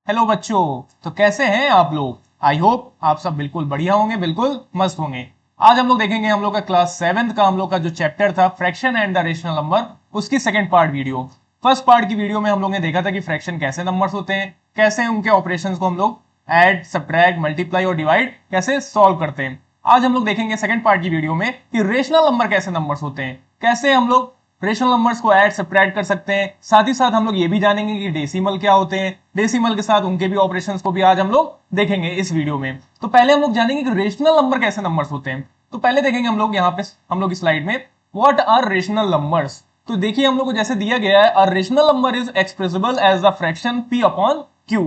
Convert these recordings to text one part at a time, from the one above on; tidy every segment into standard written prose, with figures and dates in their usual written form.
Hello बच्चों। तो कैसे हैं आप लोग? आई होप आप सब बिल्कुल बढ़िया होंगे, बिल्कुल मस्त होंगे। आज हम लोग देखेंगे हम लोग का क्लास 7th का हम लोग का जो चैप्टर था fraction and the rational number, उसकी second part video. First part की वीडियो में हम लोग ने देखा था कि फ्रैक्शन कैसे नंबर्स होते हैं, कैसे उनके ऑपरेशंस को हम लोग ऐड, सब्ट्रैक्ट, मल्टीप्लाई और डिवाइड कैसे सॉल्व करते हैं। आज हम लोग देखेंगे सेकंड पार्ट की वीडियो में कि रेशनल नंबर कैसे नंबर्स होते हैं, कैसे हम लोग रेशनल नंबर्स को ऐड सब्ट्रैक्ट कर सकते हैं। साथ ही साथ हम लोग ये भी जानेंगे कि डेसिमल क्या होते हैं, डेसिमल के साथ उनके भी ऑपरेशंस को भी आज हम लोग देखेंगे इस वीडियो में। तो पहले हम लोग जानेंगे कि रेशनल नंबर कैसे नंबर्स होते हैं। तो पहले देखेंगे हम लोग यहाँ पे हम लोग स्लाइड में व्हाट आर रेशनल नंबर्स। तो देखिए हम लोग को जैसे दिया गया है, a rational number is expressible as the fraction p upon q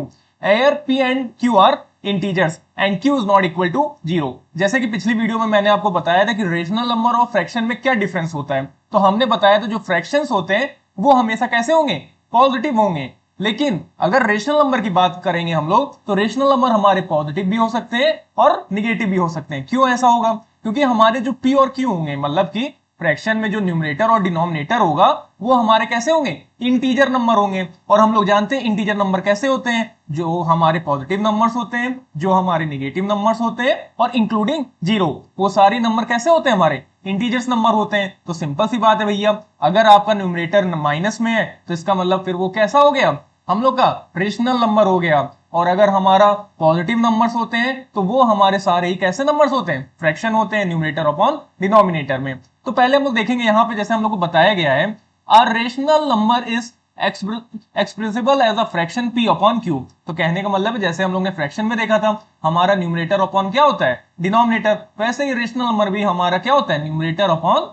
where p and q are integers and q is not equal to 0। जैसे कि पिछली वीडियो में मैंने आपको बताया था कि रेशनल नंबर और फ्रैक्शन में क्या डिफरेंस होता है। तो हमने बताया था जो फ्रैक्शंस होते हैं वो हमेशा कैसे होंगे, पॉजिटिव होंगे। लेकिन अगर रेशनल नंबर की बात करेंगे हम लोग तो रेशनल नंबर हमारे पॉजिटिव भी हो सकते हैं और निगेटिव भी हो सकते हैं। क्यों ऐसा होगा? क्योंकि हमारे जो p और q होंगे, मतलब कि फ्रैक्शन में जो न्यूमरेटर और डिनोमिनेटर होगा वो हमारे कैसे होंगे, इंटीजर नंबर होंगे। और हम लोग जानते हैं इंटीजर नंबर कैसे होते हैं, जो हमारे पॉजिटिव नंबर्स होते हैं, जो हमारे नेगेटिव नंबर्स होते हैं और इंक्लूडिंग जीरो, वो सारे नंबर कैसे होते हैं, हमारे इंटीजर्स नंबर होते हैं। तो सिंपल सी बात है भैया, अगर आपका न्यूमरेटर माइनस में है तो इसका मतलब फिर वो कैसा हो गया, हम लोग का रेशनल नंबर हो गया। और अगर हमारा पॉजिटिव नंबर्स होते हैं तो वो हमारे सारे ही कैसे नंबर्स होते हैं, फ्रैक्शन होते हैं, न्यूमरेटर अपॉन डिनोमिनेटर में। तो पहले हम लोग देखेंगे यहाँ पे जैसे हम लोग को बताया गया है, a rational number is expressible as a fraction p upon q। तो कहने का मतलब है जैसे हम लोग ने फ्रैक्शन में देखा था हमारा न्यूमरेटर अपॉन क्या होता है, डिनोमिनेटर, वैसे ही रेशनल नंबर भी हमारा क्या होता है, न्यूमरेटर अपॉन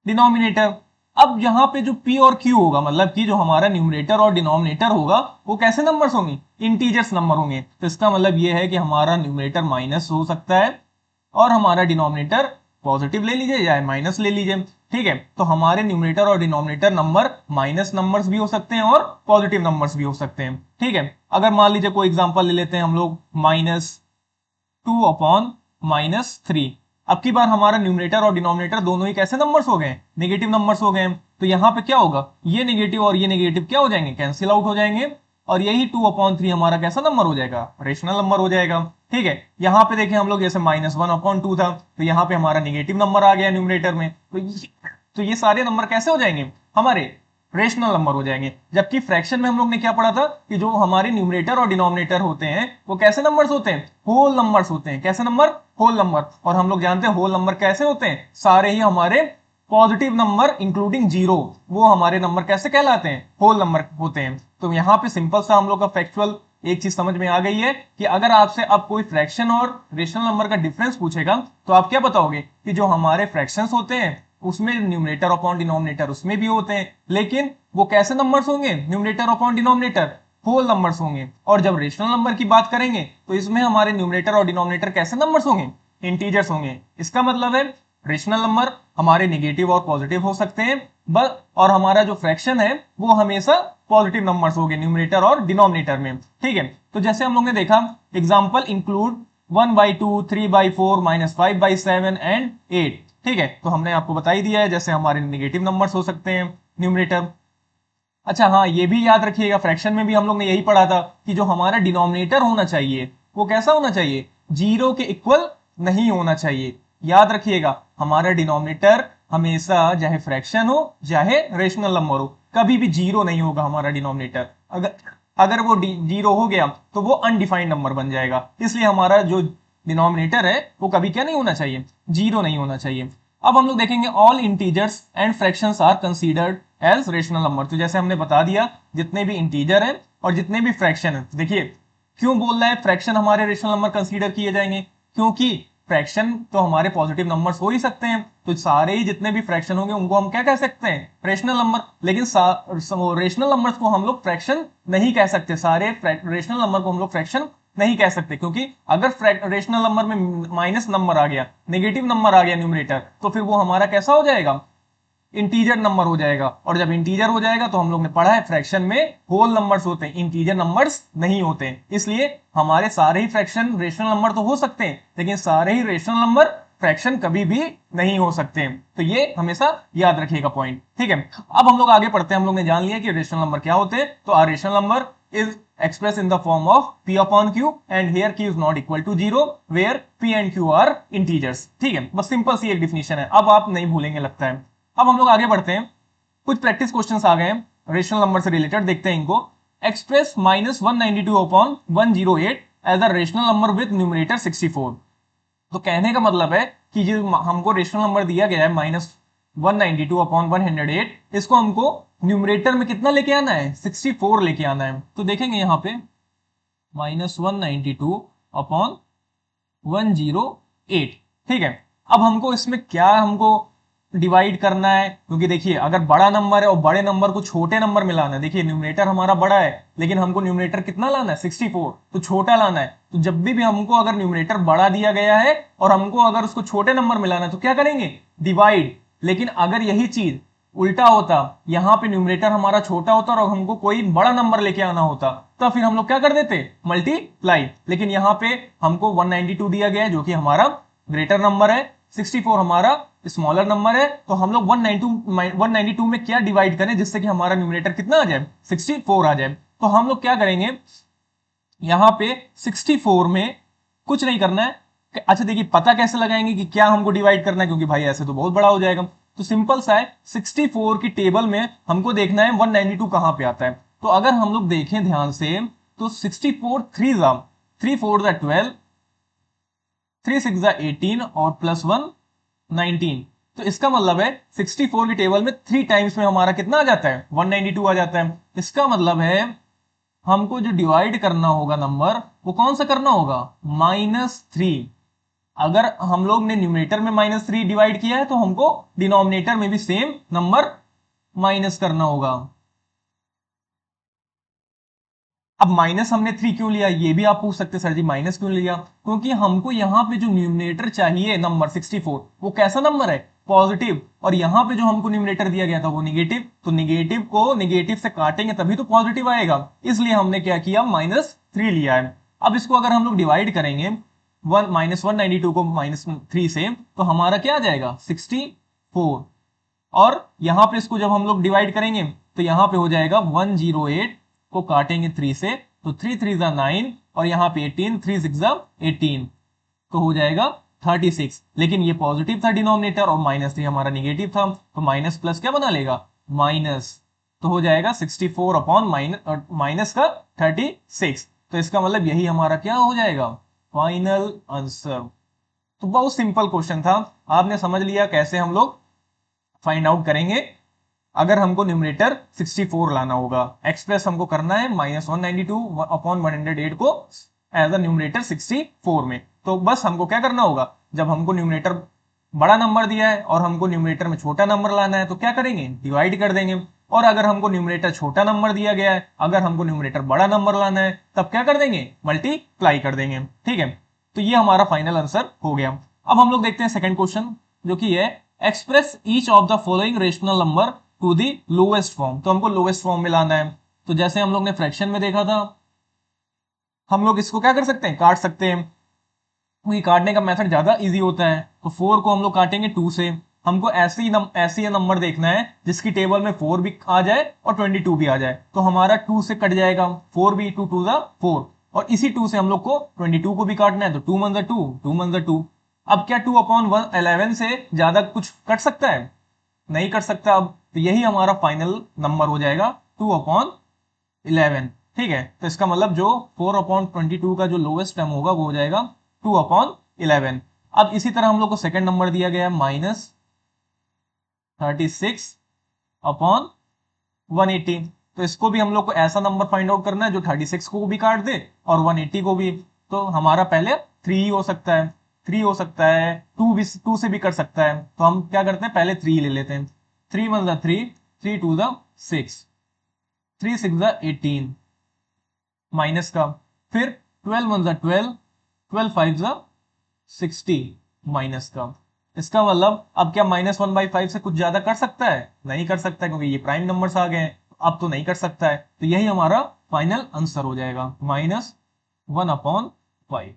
डिनोमिनेटर। अब यहाँ पे जो p और q होगा, मतलब कि जो हमारा न्यूमरेटर और डिनोमिनेटर होगा वो कैसे नंबर्स होंगे, इंटीजर्स नंबर होंगे। तो इसका मतलब ये है कि हमारा न्यूमरेटर माइनस हो सकता है और हमारा डिनोमिनेटर पॉजिटिव ले लीजिए या माइनस ले लीजिए। ठीक है, तो हमारे न्यूमरेटर और डिनोमिनेटर नंबर माइनस नंबर्स भी हो सकते हैं और पॉजिटिव नंबर्स भी हो सकते हैं। ठीक है, अगर मान लीजिए कोई एग्जांपल ले लेते हैं हम लोग, -2/-3। अब की बार हमारा न्यूमरेटर और डिनोमिनेटर दोनों ही कैसे नंबर्स हो गए, नेगेटिव नंबर्स हो गए। तो यहाँ पे क्या होगा, ये नेगेटिव और ये नेगेटिव क्या हो जाएंगे, कैंसिल आउट हो जाएंगे। और यही 2/3 हमारा कैसा नंबर हो जाएगा, रेशनल नंबर हो जाएगा। ठीक है, यहाँ पे देखें हम लोग जैसे -1/2 था तो यहाँ पे हमारा निगेटिव नंबर आ गया न्यूमरेटर में। तो ये सारे नंबर कैसे हो जाएंगे, हमारे रेशनल नंबर हो जाएंगे। जबकि फ्रैक्शन में हम लोग ने क्या पढ़ा था कि जो हमारे न्यूमरेटर और डिनोमिनेटर होते हैं वो कैसे नंबर्स होते हैं, होल नंबर्स होते हैं। कैसे नंबर, होल नंबर। और हम लोग जानते हैं होल नंबर कैसे होते हैं, सारे ही हमारे पॉजिटिव नंबर इंक्लूडिंग जीरो, वो हमारे नंबर कैसे कहलाते हैं, होल नंबर होते हैं। तो यहाँ पे सिंपल सा हम लोग का फैक्चुअल एक चीज समझ में आ गई है कि अगर आपसे अब कोई फ्रैक्शन और रेशनल नंबर का डिफरेंस पूछेगा तो आप क्या बताओगे कि जो हमारे फ्रैक्शंस होते हैं उसमें न्यूमरेटर अपॉन डिनोमिनेटर उसमें भी होते हैं, लेकिन वो कैसे नंबर्स होंगे, numerator upon denominator whole numbers होंगे। और जब रेशनल नंबर की बात करेंगे तो इसमें हमारे न्यूमरेटर और डिनोमिनेटर कैसे नंबर्स होंगे, इंटीजर्स होंगे। इसका मतलब है रेशनल नंबर हमारे नेगेटिव और पॉजिटिव हो सकते हैं बस, और हमारा जो फ्रैक्शन है वो हमेशा पॉजिटिव नंबर्स होंगे न्यूमरेटर और डिनोमिनेटर में। ठीक है, तो जैसे हम लोग ने देखा एग्जांपल इंक्लूड 1/2, 3/4, -5/7 एंड 8। ठीक है, तो हमने आपको बता ही दिया है जैसे हमारे नेगेटिव नंबर्स हो सकते हैं न्यूमरेटर। अच्छा हाँ, ये भी याद रखिएगा फ्रैक्शन में भी हम लोग ने यही पढ़ा था कि जो हमारा डिनोमिनेटर होना चाहिए वो कैसा होना चाहिए, जीरो के इक्वल नहीं होना चाहिए। याद रखिएगा हमारा डिनोमिनेटर हमेशा चाहे फ्रैक्शन हो चाहे रेशनल नंबर हो कभी भी जीरो नहीं होगा हमारा डिनोमिनेटर। अगर अगर वो जीरो हो गया तो वो अनडिफाइंड नंबर बन जाएगा, इसलिए हमारा जो डिनोमिनेटर है वो कभी क्या नहीं होना चाहिए, जीरो नहीं होना चाहिए। अब हम लोग देखेंगे all integers and fractions are considered as rational number. तो जैसे हमने बता दिया जितने भी इंटीजर हैं और जितने भी फ्रैक्शन है, देखिए क्यों बोल रहा है फ्रैक्शन हमारे रेशनल नंबर कंसीडर किए जाएंगे, क्योंकि फ्रैक्शन तो हमारे पॉजिटिव नंबर्स हो ही सकते हैं। तो सारे ही जितने भी फ्रैक्शन होंगे उनको हम क्या कह सकते हैं, रेशनल नंबर। लेकिन रेशनल नंबर्स को हम लोग फ्रैक्शन नहीं कह सकते, सारे रेशनल नंबर को हम लोग फ्रैक्शन नहीं कह सकते, क्योंकि अगर रेशनल नंबर में माइनस नंबर आ गया, नेगेटिव नंबर आ गया न्यूमरेटर, तो फिर वो हमारा कैसा हो जाएगा, इंटीजर नंबर हो जाएगा। और जब इंटीजर हो जाएगा तो हम लोग ने पढ़ा है फ्रैक्शन में होल नंबर्स होते हैं, इंटीजर नंबर्स नहीं होते हैं। इसलिए हमारे सारे ही फ्रैक्शन रेशनल नंबर तो हो सकते हैं लेकिन सारे ही रेशनल नंबर फ्रैक्शन कभी भी नहीं हो सकते हैं। तो ये हमेशा याद रखिएगा पॉइंट। ठीक है, अब हम लोग आगे पढ़ते हैं। हम लोग ने जान लिया कि रेशनल नंबर क्या होते हैं। तो a rational number is expressed in the form of p upon q and here q is not equal to 0 where p and q are integers। ठीक है, बस सिंपल सी एक डिफिनेशन है, अब आप नहीं भूलेंगे लगता है। अब हम लोग आगे बढ़ते हैं, कुछ प्रैक्टिस क्वेश्चंस आ गए हैं रेशनल नंबर से रिलेटेड, देखते हैं इनको। Express -192 upon 108 as a rational number with numerator 64। तो कहने का मतलब है कि जो हमको रेशनल नंबर दिया गया है -192 अपॉन 108, इसको हमको न्यूमरेटर में कितना लेके आना है, 64 लेके आना है। तो देखेंगे यहाँ पे -192 अपॉन 108, ठीक है। अब हमको इसमें क्या हमको डिवाइड करना है, क्योंकि देखिए अगर बड़ा नंबर है और बड़े नंबर को छोटे नंबर में लाना है, देखिए न्यूमरेटर हमारा बड़ा है लेकिन हमको न्यूमरेटर कितना लाना है 64, तो छोटा लाना है। तो जब भी हमको अगर न्यूमरेटर बड़ा दिया गया है और हमको अगर उसको छोटे नंबर में लाना है तो क्या करेंगे, डिवाइड। लेकिन अगर यही चीज उल्टा होता, यहाँ पे न्यूमरेटर हमारा छोटा होता और हमको कोई बड़ा नंबर लेके आना होता, तो फिर हम लोग क्या कर देते, मल्टीप्लाई। लेकिन यहाँ पे हमको 192 दिया गया है जो कि हमारा ग्रेटर नंबर है, 64 हमारा स्मॉलर नंबर है, तो हम लोग 192 में क्या डिवाइड करें जिससे कि हमारा न्यूमरेटर कितना आ जाए, 64 आ जाए। तो हम लोग क्या करेंगे, यहां पे 64 में कुछ नहीं करना है। अच्छा देखिए पता कैसे लगाएंगे कि क्या हमको डिवाइड करना है, क्योंकि भाई ऐसे तो बहुत बड़ा हो जाएगा। तो सिंपल सा है, 64 की टेबल में हमको देखना है 192 कहां पे आता है। तो अगर हम लोग देखें ध्यान से तो 64 3 4 12, 3 6 18 और +1 19। तो इसका मतलब है 64 की टेबल में 3 टाइम्स में हमारा कितना आ जाता है, 192 आ जाता है। इसका मतलब है हमको जो डिवाइड करना होगा नंबर वो कौन सा करना होगा, -3। अगर हम लोग ने न्यूमरेटर में -3 डिवाइड किया है तो हमको डिनोमिनेटर में भी सेम नंबर माइनस करना होगा। अब माइनस हमने 3 क्यों लिया, ये भी आप पूछ सकते सर जी माइनस क्यों लिया, क्योंकि हमको यहाँ पे जो न्यूमरेटर चाहिए नंबर 64 वो कैसा नंबर है, पॉजिटिव। और यहाँ पे जो हमको न्यूमरेटर दिया गया था वो निगेटिव, तो निगेटिव को निगेटिव से काटेंगे तभी तो पॉजिटिव आएगा, इसलिए हमने क्या किया, -3 लिया है। अब इसको अगर हम लोग डिवाइड करेंगे -192 को -3 से, तो हमारा क्या आ जाएगा 64। और यहां पे इसको जब हम लोग डिवाइड करेंगे तो यहां पे हो जाएगा 108 को काटेंगे 3 से, तो 3 3 9 और यहां पे 18, 3 6 18, तो हो जाएगा 36। लेकिन ये पॉजिटिव था डिनोमिनेटर और -3 हमारा निगेटिव था, तो माइनस प्लस क्या बना लेगा, माइनस। तो हो जाएगा 64 अपॉन माइनस का 36। तो इसका मतलब यही हमारा क्या हो जाएगा, फाइनल आंसर। तो बहुत सिंपल क्वेश्चन था, आपने समझ लिया कैसे हम लोग फाइंड आउट करेंगे अगर हमको न्यूमरेटर 64 लाना होगा। एक्सप्रेस हमको करना है -192 अपॉन 108 को एज अ न्यूमरेटर 64 में। तो बस हमको क्या करना होगा, जब हमको न्यूमरेटर बड़ा नंबर दिया है और हमको न्यूमरेटर में छोटा नंबर लाना है तो क्या करेंगे, डिवाइड कर देंगे। और अगर हमको न्यूमरेटर छोटा नंबर दिया गया है, अगर हमको न्यूमरेटर बड़ा नंबर लाना है तब क्या कर देंगे, मल्टीप्लाई कर देंगे। ठीक है, तो ये हमारा फाइनल आंसर हो गया। अब हम लोग देखते हैं सेकंड क्वेश्चन जो कि है express each of the following rational number to the lowest form. तो हमको लोएस्ट फॉर्म में लाना है। तो जैसे हम लोग ने फ्रैक्शन में देखा था, हम लोग इसको क्या कर सकते हैं, काट सकते हैं, क्योंकि काटने का मेथड ज्यादा इजी होता है। तो 4 को हम लोग काटेंगे 2 से। हमको ऐसी नंबर देखना है जिसकी टेबल में 4 भी आ जाए और 22 भी आ जाए। तो हमारा 2 से कट जाएगा, 4 भी, 2 2 4, और इसी 2 से हम लोग को 22 को भी काटना है, तो 2 1 2, 2 1 2। अब क्या 2 अपॉन 11 से ज्यादा कुछ कट सकता है, नहीं कर सकता। अब तो यही हमारा फाइनल नंबर हो जाएगा 2 अपॉन 11। ठीक है, तो इसका मतलब जो 4 अपॉन 22 का जो लोएस्ट टर्म होगा वो हो जाएगा 2 अपॉन 11। अब इसी तरह हम लोग को सेकंड नंबर दिया गया है -36 अपॉन 180। तो इसको भी हम लोग को ऐसा नंबर फाइंड आउट करना है जो 36 को भी काट दे और 180 को भी। तो हमारा पहले 3 ही हो सकता है, 3 हो सकता है, 2 से भी कर सकता है। तो हम क्या करते हैं, पहले 3 ले लेते हैं। 3 1 3, 3 2 6, 3 6 18 माइनस का, फिर 12 1 12, 12 5 60 माइनस का। इसका मतलब अब क्या -1/5 से कुछ ज्यादा कर सकता है, नहीं कर सकता, क्योंकि ये प्राइम नंबर्स आ गए हैं, अब तो नहीं कर सकता है। तो यही हमारा फाइनल आंसर हो जाएगा -1/5।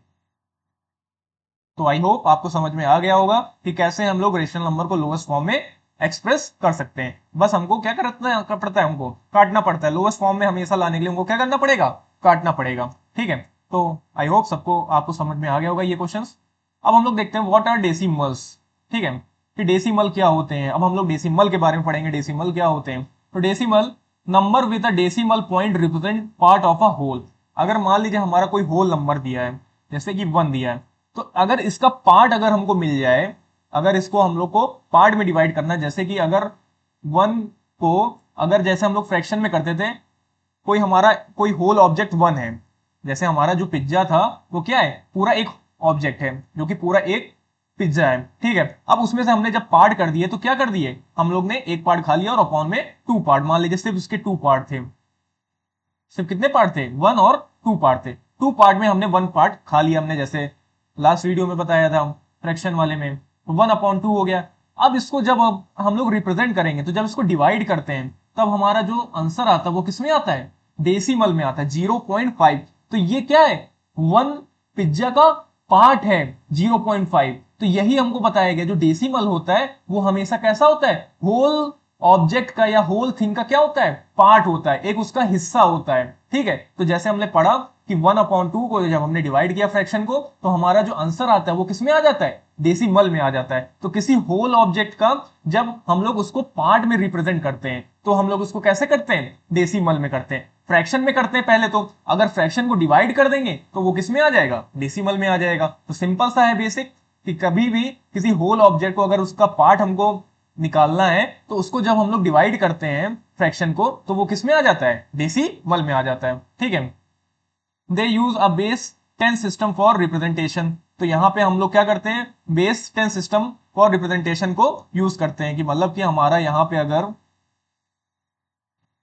तो आई होप आपको समझ में आ गया होगा कि कैसे हम लोग रेशनल नंबर को लोएस्ट फॉर्म में एक्सप्रेस कर सकते हैं। बस हमको क्या करना पड़ता है, हमको काटना पड़ता है। लोएस्ट फॉर्म में हमेशा लाने के लिए हमको क्या करना पड़ेगा, काटना पड़ेगा। ठीक है, तो आई होप सबको आपको समझ में आ गया होगा ये क्वेश्चंस। अब हम लोग देखते हैं व्हाट आर डेसिमल्स। ठीक है, कि डेसिमल क्या होते हैं। अब हम लोग डेसिमल के बारे में पढ़ेंगे, डेसिमल क्या होते हैं। तो decimal, number with a decimal point represent part of a whole. अगर मान लीजिए हमारा कोई होल नंबर दिया है, जैसे कि 1 दिया है, तो अगर इसका पार्ट अगर हमको मिल जाए, अगर इसको हम लोग को पार्ट में डिवाइड करना है, जैसे कि अगर 1 को, अगर जैसे हम लोग फ्रैक्शन में करते थे, कोई हमारा कोई होल ऑब्जेक्ट 1 है, जैसे हमारा जो पिज्जा था वो क्या है, पूरा एक ऑब्जेक्ट है जो कि पूरा एक पिज्जा है। ठीक है, अब उसमें से हमने जब पार्ट कर दिए तो क्या कर दिए हम लोग ने, एक पार्ट खा लिया और अपॉन में 2 पार्ट, मान लीजिए सिर्फ उसके 2 पार्ट थे। सिर्फ कितने पार्ट थे, 1 और 2 पार्ट थे। 2 पार्ट में हमने 1 पार्ट खा लिया, हमने जैसे लास्ट वीडियो में बताया था फ्रैक्शन वाले में, तो 1/2 हो गया। अब इसको जब हम लोग रिप्रेजेंट करेंगे, तो जब इसको डिवाइड करते हैं तब हमारा जो आंसर आता है वो किसमें आता है, डेसिमल में आता है, 0.5। तो ये क्या है, 1 पिज्जा का पार्ट है 0.5। तो यही हमको बताया गया, जो डेसिमल होता है वो हमेशा कैसा होता है, होल ऑब्जेक्ट का या होल थिंग का क्या होता है, पार्ट होता है, एक उसका हिस्सा होता है। ठीक है, तो जैसे हमने पढ़ा कि 1/2 को जब हमने डिवाइड किया फ्रैक्शन को, तो हमारा जो आंसर आता है वो किसमें आ जाता है, डेसिमल में आ जाता है। तो किसी होल ऑब्जेक्ट का जब हम लोग उसको पार्ट में रिप्रेजेंट करते हैं तो हम लोग उसको कैसे करते हैं, डेसिमल में करते हैं। फ्रैक्शन में करते हैं पहले, तो अगर फ्रैक्शन को डिवाइड कर देंगे तो वो किसमें आ जाएगा, डेसिमल में आ जाएगा। तो सिंपल सा है बेसिक, कि कभी भी किसी होल ऑब्जेक्ट को अगर उसका पार्ट हमको निकालना है तो उसको जब हम लोग डिवाइड करते हैं फ्रैक्शन को, तो वो किस में आ जाता है, डेसिमल में आ जाता है। ठीक है, they use a base 10 system for representation. तो यहां पे हम लोग क्या करते हैं, बेस 10 सिस्टम फॉर रिप्रेजेंटेशन को यूज करते हैं, कि मतलब कि हमारा यहां पे अगर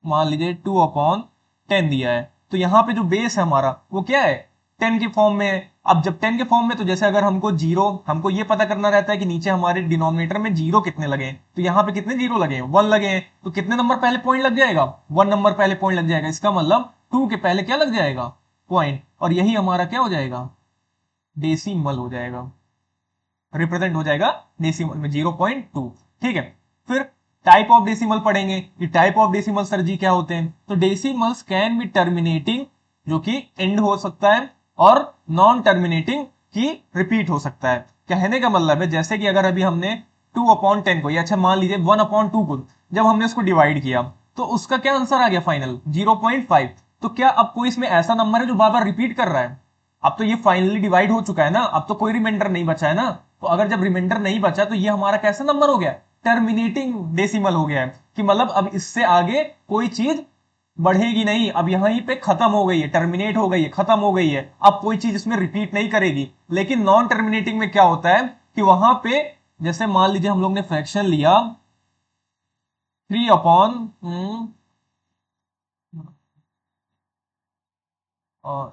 मान लीजिए 2/10 दिया है, तो यहाँ पे जो बेस है हमारा वो क्या है, 10 के फॉर्म में है। अब जब 10 के फॉर्म में, तो जैसे अगर हमको जीरो, हमको ये पता करना रहता है कि नीचे हमारे डिनोमिनेटर में जीरो कितने लगे हैं, तो यहाँ पे कितने जीरो लगे हैं, 1 लगे हैं। तो कितने नंबर पहले पॉइंट लग जाएगा, 1 नंबर पहले पॉइंट लग जाएगा। इसका मतलब 2 के पहले क्या लग जाएगा, पॉइंट, और यही हमारा क्या हो जाएगा, डेसिमल हो जाएगा, रिप्रेजेंट हो जाएगा डेसिमल में 0.2। ठीक है, फिर टाइप ऑफ डेसिमल पढ़ेंगे कि टाइप ऑफ डेसिमल सर जी क्या होते हैं। तो डेसिमल्स कैन बी टर्मिनेटिंग, जो कि एंड हो सकता है, और नॉन टर्मिनेटिंग की रिपीट हो सकता है। कहने का मतलब है, जैसे कि अगर अभी हमने 2/10 को, या अच्छा मान लीजिए 1/2 को जब हमने उसको डिवाइड किया, तो उसका क्या आंसर आ गया फाइनल, 0.5। तो क्या अब कोई इसमें ऐसा नंबर है जो बार बार रिपीट कर रहा है, अब तो ये फाइनली डिवाइड हो चुका है ना, अब तो कोई रिमाइंडर नहीं बचा है ना। तो अगर जब रिमाइंडर नहीं बचा तो ये हमारा कैसा नंबर हो गया, टर्मिनेटिंग डेसिमल हो गया है, कि मतलब अब इससे आगे कोई चीज बढ़ेगी नहीं, अब यहीं पे खत्म हो गई है, टर्मिनेट हो गई है, खत्म हो गई है, अब कोई चीज इसमें रिपीट नहीं करेगी। लेकिन नॉन टर्मिनेटिंग में क्या होता है कि वहां पे, जैसे मान लीजिए हम लोग ने फ्रैक्शन लिया 3/,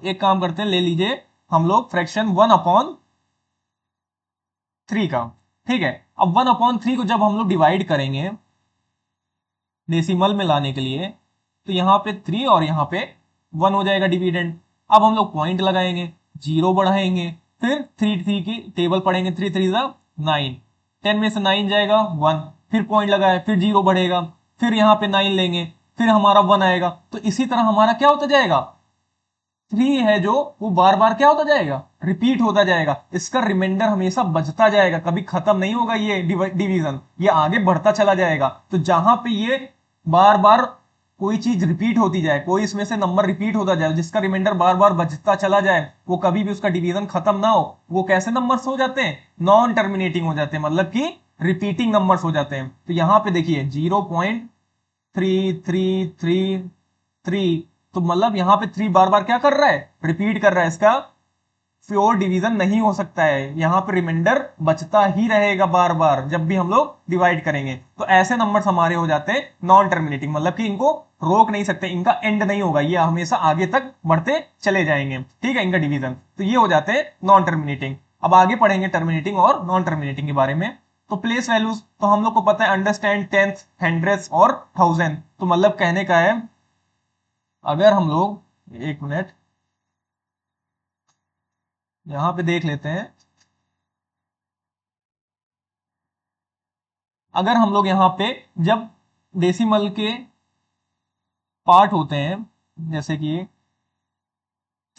एक काम करते हैं, ले लीजिए हम लोग फ्रैक्शन 1/3 का। ठीक है, अब 1/3 को जब हम लोग डिवाइड करेंगे डेसिमल में लाने के लिए, तो यहाँ पे 3 और यहाँ पे 1 हो जाएगा डिविडेंड। अब हम लोग पॉइंट लगाएंगे, जीरो बढ़ाएंगे, फिर 3 3 की टेबल पढ़ेंगे, 3 3 9, 10 में से 9 जाएगा 1, फिर पॉइंट लगाए, फिर जीरो बढ़ेगा, फिर यहाँ पे 9 लेंगे, फिर हमारा 1 आएगा। तो इसी तरह हमारा क्या होता जाएगा, 3 है जो वो बार बार क्या होता जाएगा, रिपीट होता जाएगा, इसका रिमाइंडर हमेशा बचता जाएगा, कभी खत्म नहीं होगा ये डिवीजन, ये आगे बढ़ता चला जाएगा। तो जहां पे ये बार बार कोई चीज रिपीट होती जाए, कोई इसमें से नंबर रिपीट होता जाए जिसका रिमाइंडर बार बार बचता चला जाए, वो कभी भी उसका डिवीजन खत्म ना हो, वो कैसे नंबर्स हो जाते हैं, नॉन टर्मिनेटिंग हो जाते हैं, मतलब कि रिपीटिंग नंबर्स हो जाते हैं। तो यहां पे देखिए 0.3333, तो मतलब यहां पे 3 बार बार क्या कर रहा है, रिपीट कर रहा है, इसका प्योर डिवीजन नहीं हो सकता है, यहां पे रिमाइंडर बचता ही रहेगा बार बार जब भी हम लोग डिवाइड करेंगे। तो ऐसे नंबर्स हमारे हो जाते हैं नॉन टर्मिनेटिंग, मतलब कि इनको रोक नहीं सकते, इनका एंड नहीं होगा, ये हमेशा आगे तक बढ़ते चले जाएंगे। ठीक है, इनका डिवीजन, तो ये हो जाते हैं नॉन टर्मिनेटिंग। अब आगे पढ़ेंगे टर्मिनेटिंग और नॉन टर्मिनेटिंग के बारे में। तो प्लेस वैल्यूज, तो हम लोग को पता है अंडरस्टैंड टेंथ, हंड्रेड्स और थाउजेंड। तो मतलब कहने का है, अगर हम लोग, एक मिनट यहां पे देख लेते हैं, अगर हम लोग यहाँ पे जब डेसिमल के पार्ट होते हैं, जैसे कि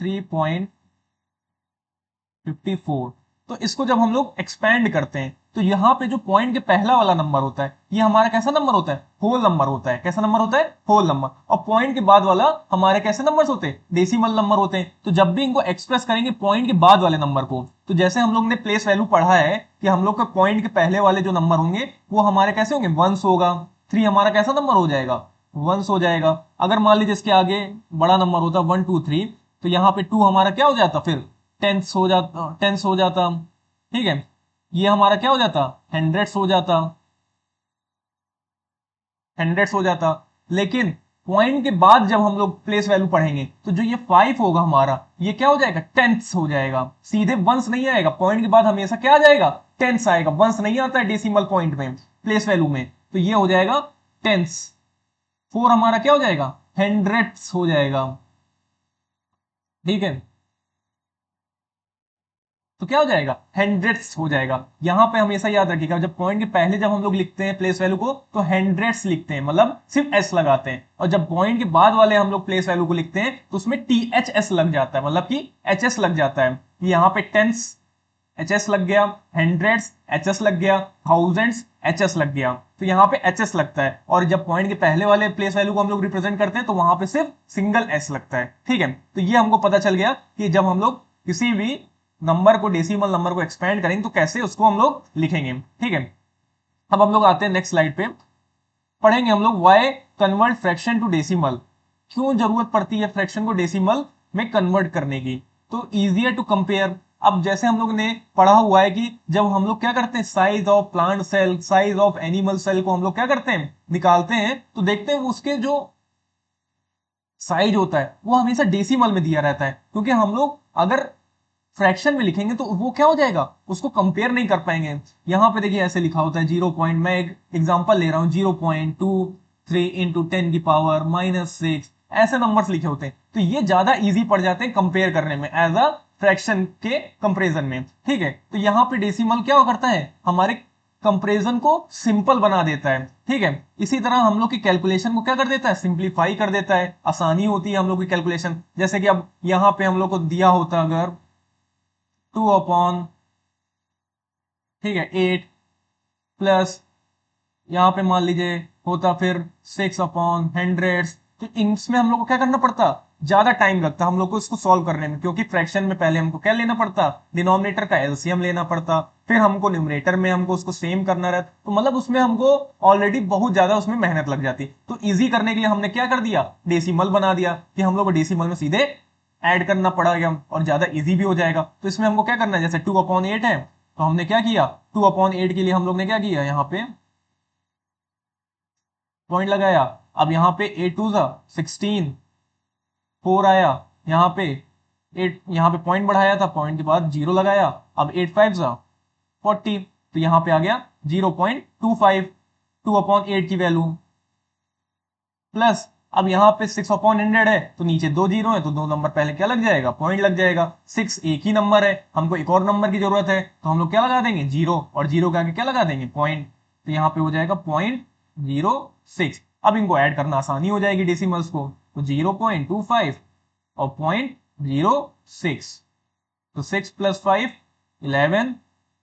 3.54। तो इसको जब हम लोग एक्सपेंड करते हैं तो यहाँ पे जो पॉइंट के पहला वाला नंबर होता है ये हमारा कैसा नंबर होता है, होल नंबर होता है। कैसा नंबर होता है, होल नंबर। और पॉइंट के बाद वाला हमारे कैसे नंबर्स होते हैं, डेसिमल नंबर होते हैं। तो जब भी इनको एक्सप्रेस करेंगे पॉइंट के बाद वाले नंबर को, तो जैसे हम लोग ने प्लेस वैल्यू पढ़ा है कि हम लोग के पॉइंट के पहले वाले जो नंबर होंगे वो हमारे कैसे होंगे, वंस होगा। 3 हमारा कैसा नंबर हो जाएगा, वंस हो जाएगा। अगर मान लीजिए इसके आगे बड़ा नंबर होता 1 2 3, तो यहाँ पे 2 हमारा क्या हो जाता, फिर टेंस हो जाता, टेंस हो जाता। ठीक है, ये हमारा क्या हो जाता, हंड्रेड्स हो जाता, हंड्रेड्स हो जाता। लेकिन पॉइंट के बाद जब हम लोग प्लेस वैल्यू पढ़ेंगे तो जो ये 5 होगा हमारा, ये क्या हो जाएगा, टेंथ्स हो जाएगा। सीधे वंस नहीं आएगा, पॉइंट के बाद हमेशा क्या आ जाएगा, टेंस आएगा। वंस नहीं आता है डेसिमल पॉइंट में, प्लेस वैल्यू में। तो ये हो जाएगा टेंस। 4 हमारा क्या हो जाएगा, हंड्रेड्स हो जाएगा। ठीक है, तो क्या हो जाएगा, हंड्रेड्स हो जाएगा। यहां पे हमेशा याद रखिएगा, जब पॉइंट के पहले जब हम लोग लिखते हैं प्लेस वैल्यू को तो हंड्रेड्स लिखते हैं, मतलब सिर्फ एस लगाते हैं। और जब पॉइंट के बाद वाले हम लोग प्लेस वैल्यू को लिखते हैं तो उसमें टी एच एस लग जाता है, मतलब कि एच एस लग जाता है। यहाँ पे टेंस एच एस लग गया, हंड्रेड्स एच एस लग गया, थाउजेंड्स एच एस लग गया। तो यहाँ पे एच एस लगता है। और जब पॉइंट के पहले वाले प्लेस वैल्यू को हम लोग रिप्रेजेंट करते हैं तो वहां पे सिर्फ सिंगल एस लगता है। ठीक है, तो ये हमको पता चल गया कि जब हम लोग किसी भी नंबर को, डेसिमल नंबर को एक्सपेंड करेंगे तो कैसे उसको हम लोग लिखेंगे। ठीक है, अब हम लोग आते हैं नेक्स्ट स्लाइड पे, पढ़ेंगे हम लोग why convert fraction to decimal. क्यों जरूरत पड़ती है फ्रैक्शन को डेसिमल में कन्वर्ट करने की, तो इजियर टू कंपेयर। अब जैसे हम लोग ने पढ़ा हुआ है कि जब हम लोग क्या करते हैं, size of plant cell, size of animal cell को हम लोग क्या करते हैं, निकालते हैं, तो देखते हैं उसके जो साइज होता है वो हमेशा डेसिमल में दिया रहता है। क्योंकि हम लोग अगर फ्रैक्शन में लिखेंगे तो वो क्या हो जाएगा, उसको कंपेयर नहीं कर पाएंगे। यहां पे देखिए ऐसे लिखा होता है 0. मैं एक एग्जांपल ले रहा हूं, 0.23 इंटू 10⁻⁻6, ऐसे नंबर्स लिखे होते हैं। तो ये ज्यादा इजी पड़ जाते हैं कंपेयर करने में एज अ फ्रैक्शन के कंपेरिजन में। ठीक है, तो यहाँ पे डेसिमल क्या करता है, हमारे कंपेरिजन को सिंपल बना देता है। ठीक है, इसी तरह हम लोग की कैलकुलेशन को क्या कर देता है, सिंप्लीफाई कर देता है, आसानी होती है हम लोग की कैलकुलेशन। जैसे कि अब यहाँ पे हम लोग को दिया होता अगर 2 अपॉन, ठीक है, 8 प्लस यहाँ पे मान लीजिए होता फिर 6/100, तो इसमें हम लोग को क्या करना पड़ता, ज्यादा टाइम लगता हम लोग को इसको सॉल्व करने में। क्योंकि फ्रैक्शन में पहले हमको क्या लेना पड़ता, डिनोमिनेटर का एलसीएम लेना पड़ता, फिर हमको न्यूमरेटर में हमको उसको सेम करना रहता। तो मतलब उसमें हमको ऑलरेडी बहुत ज्यादा उसमें मेहनत लग जाती। तो इजी करने के लिए हमने क्या कर दिया, डेसिमल बना दिया, कि हम लोग को डेसिमल में सीधे ऐड करना पड़ेगा और ज्यादा इजी भी हो जाएगा। तो इसमें हमको क्या करना है, जैसे 2/8 है तो हमने क्या किया, 2/8 के लिए हम लोग ने क्या किया, यहाँ पे पॉइंट लगाया। अब यहाँ पे 8 2 16, 4 आया, यहाँ पे 8, यहाँ पे पॉइंट बढ़ाया था, पॉइंट के बाद 0 लगाया। अब 8 5 40, तो यहाँ पे आ गया 0.25, 2/8 की वैल्यू प्लस। अब यहाँ पे 6/100 है तो नीचे 2 जीरो है तो 2 नंबर पहले क्या लग जाएगा, पॉइंट लग जाएगा। 6 एक ही नंबर है, हमको एक और नंबर की जरूरत है तो हम लोग क्या लगा देंगे, 0, और 0 के आगे क्या लगा देंगे, पॉइंट। तो यहाँ पे हो जाएगा 0.06। अब इनको ऐड करना आसानी हो जाएगी डेसिमल्स को, तो 0.25 और 0.06, तो 6 + 5 11,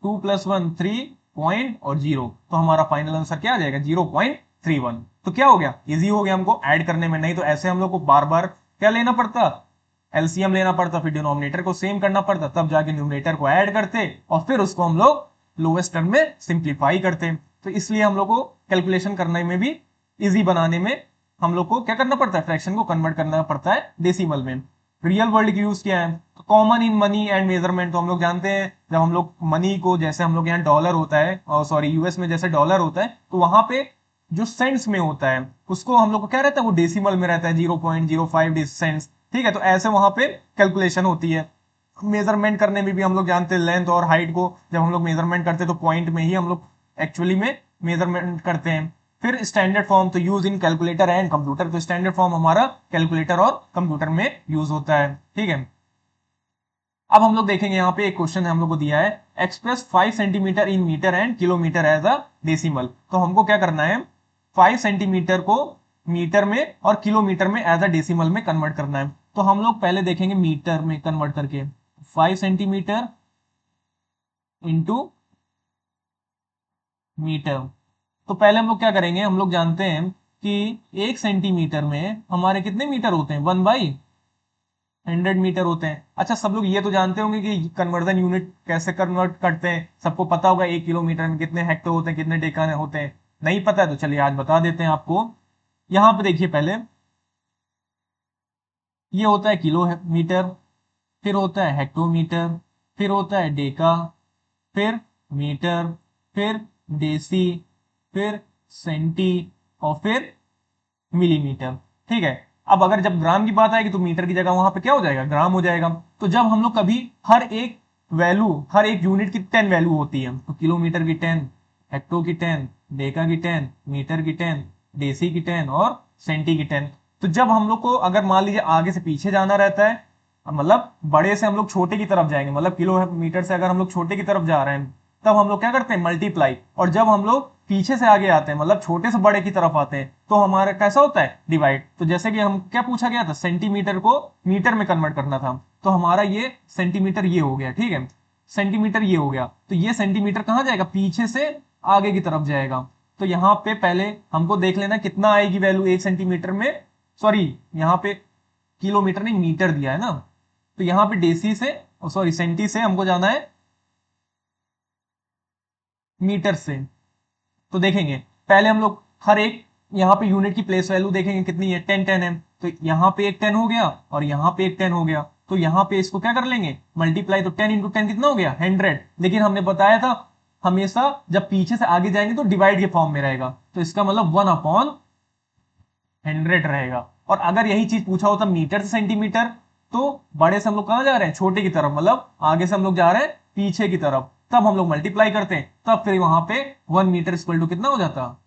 2 + 1 3 पॉइंट और 0, तो हमारा फाइनल आंसर क्या आ जाएगा, 0.31। तो क्या हो गया, इजी हो गया हमको ऐड करने में। नहीं तो ऐसे हम लोग को बार बार क्या लेना पड़ता, एलसीएम लेना पड़ता, फिर डिनोमिनेटर को सेम करना पड़ता, तब जाके न्यूमरेटर को ऐड करते और फिर उसको हम लोग लोएस्ट टर्म में सिंप्लीफाई करते। तो इसलिए हम लोग को कैलकुलेशन करने में भी, इजी बनाने में हम लोग को क्या करना पड़ता है, फ्रैक्शन को कन्वर्ट करना पड़ता है डेसिमल में। रियल वर्ल्ड की यूज क्या है, तो common in money and measurement. तो हम लोग जानते हैं जब हम लोग मनी को, जैसे हम लोग यहाँ डॉलर होता है, और सॉरी यूएस में जैसे डॉलर होता है, तो वहां पे जो सेंट्स में होता है उसको हम लोग को क्या रहता है, वो डेसिमल में रहता है, 0.05 सेंट्स। ठीक है, तो ऐसे वहां पे कैलकुलेशन होती है। मेजरमेंट करने में भी हम लोग जानते हैं लेंथ और हाइट को जब हम लोग मेजरमेंट करते हैं तो पॉइंट में ही हम लोग एक्चुअली में मेजरमेंट करते हैं। फिर स्टैंडर्ड फॉर्म, तो use in calculator and computer. तो स्टैंडर्ड फॉर्म हमारा कैलकुलेटर और कंप्यूटर में यूज होता है। ठीक है, अब हम लोग देखेंगे यहाँ पे एक क्वेश्चन हम लोग को दिया है, express 5 centimetre in metre and kilometre as a decimal. तो हमको क्या करना है, 5 सेंटीमीटर को मीटर में और किलोमीटर में एज अ डेसिमल में कन्वर्ट करना है। तो हम लोग पहले देखेंगे मीटर में कन्वर्ट करके, 5 सेंटीमीटर इंटू मीटर। तो पहले हम लोग क्या करेंगे, हम लोग जानते हैं कि 1 सेंटीमीटर में हमारे कितने मीटर होते हैं, 1/100 मीटर होते हैं। अच्छा, सब लोग ये तो जानते होंगे कि कन्वर्जन यूनिट कैसे कन्वर्ट करते हैं, सबको पता होगा 1 किलोमीटर में कितने हेक्टर होते हैं, कितने डेका होते हैं। नहीं पता है तो चलिए आज बता देते हैं आपको। यहां पे देखिए, पहले ये होता है किलोमीटर, फिर होता है हेक्टोमीटर, फिर होता है डेका, फिर मीटर, फिर डेसी, फिर सेंटी, और फिर मिलीमीटर। ठीक है। अब अगर जब ग्राम की बात आएगी तो मीटर की जगह वहां पे क्या हो जाएगा, ग्राम हो जाएगा। तो जब हम लोग कभी हर एक वैल्यू, हर एक यूनिट की 10 वैल्यू होती है, तो किलोमीटर की 10, हेक्टो की 10, डेका की 10, मीटर की 10, डेसी की 10 और सेंटी की 10। तो जब हम लोग को अगर मान लीजिए आगे से पीछे जाना रहता है, मतलब बड़े से हम लोग छोटे की तरफ जाएंगे, मतलब किलोमीटर से अगर हम लोग छोटे की तरफ जा रहे हैं, तब हम लोग क्या करते हैं, मल्टीप्लाई। और जब हम लोग पीछे से आगे आते हैं, मतलब छोटे से बड़े की तरफ आते हैं, तो हमारा कैसा होता है, डिवाइड। तो जैसे कि हम क्या पूछा गया था, सेंटीमीटर को मीटर में कन्वर्ट करना था, तो हमारा ये सेंटीमीटर ये हो गया। ठीक है, सेंटीमीटर ये हो गया, तो ये सेंटीमीटर कहां जाएगा, पीछे से आगे की तरफ जाएगा। तो यहाँ पे पहले हमको देख लेना कितना आएगी वैल्यू 1 सेंटीमीटर में, सॉरी यहाँ पे किलोमीटर नहीं मीटर दिया है ना, तो यहाँ पे डेसी से, सॉरी सेंटी से हमको जाना है मीटर से। तो देखेंगे पहले हम लोग हर एक यहाँ पे यूनिट की प्लेस वैल्यू देखेंगे कितनी है, 10 10 है। तो यहाँ पे एक 10 हो गया और यहाँ पे एक 10 हो गया, तो यहाँ पे इसको क्या कर लेंगे, मल्टीप्लाई। तो 10 इंटू 10 कितना हो गया, 100। लेकिन हमने बताया था हमेशा जब पीछे से आगे जाएंगे तो डिवाइड के फॉर्म में रहेगा, तो इसका मतलब 1/100 रहेगा। और अगर यही चीज पूछा होता मीटर से सेंटीमीटर, तो बड़े से हम लोग कहां जा रहे हैं, छोटे की तरफ, मतलब आगे से हम लोग जा रहे हैं पीछे की तरफ, तब हम लोग मल्टीप्लाई करते हैं, तब फिर वहां पे 1 मीटर इक्वल टू कितना हो जाता,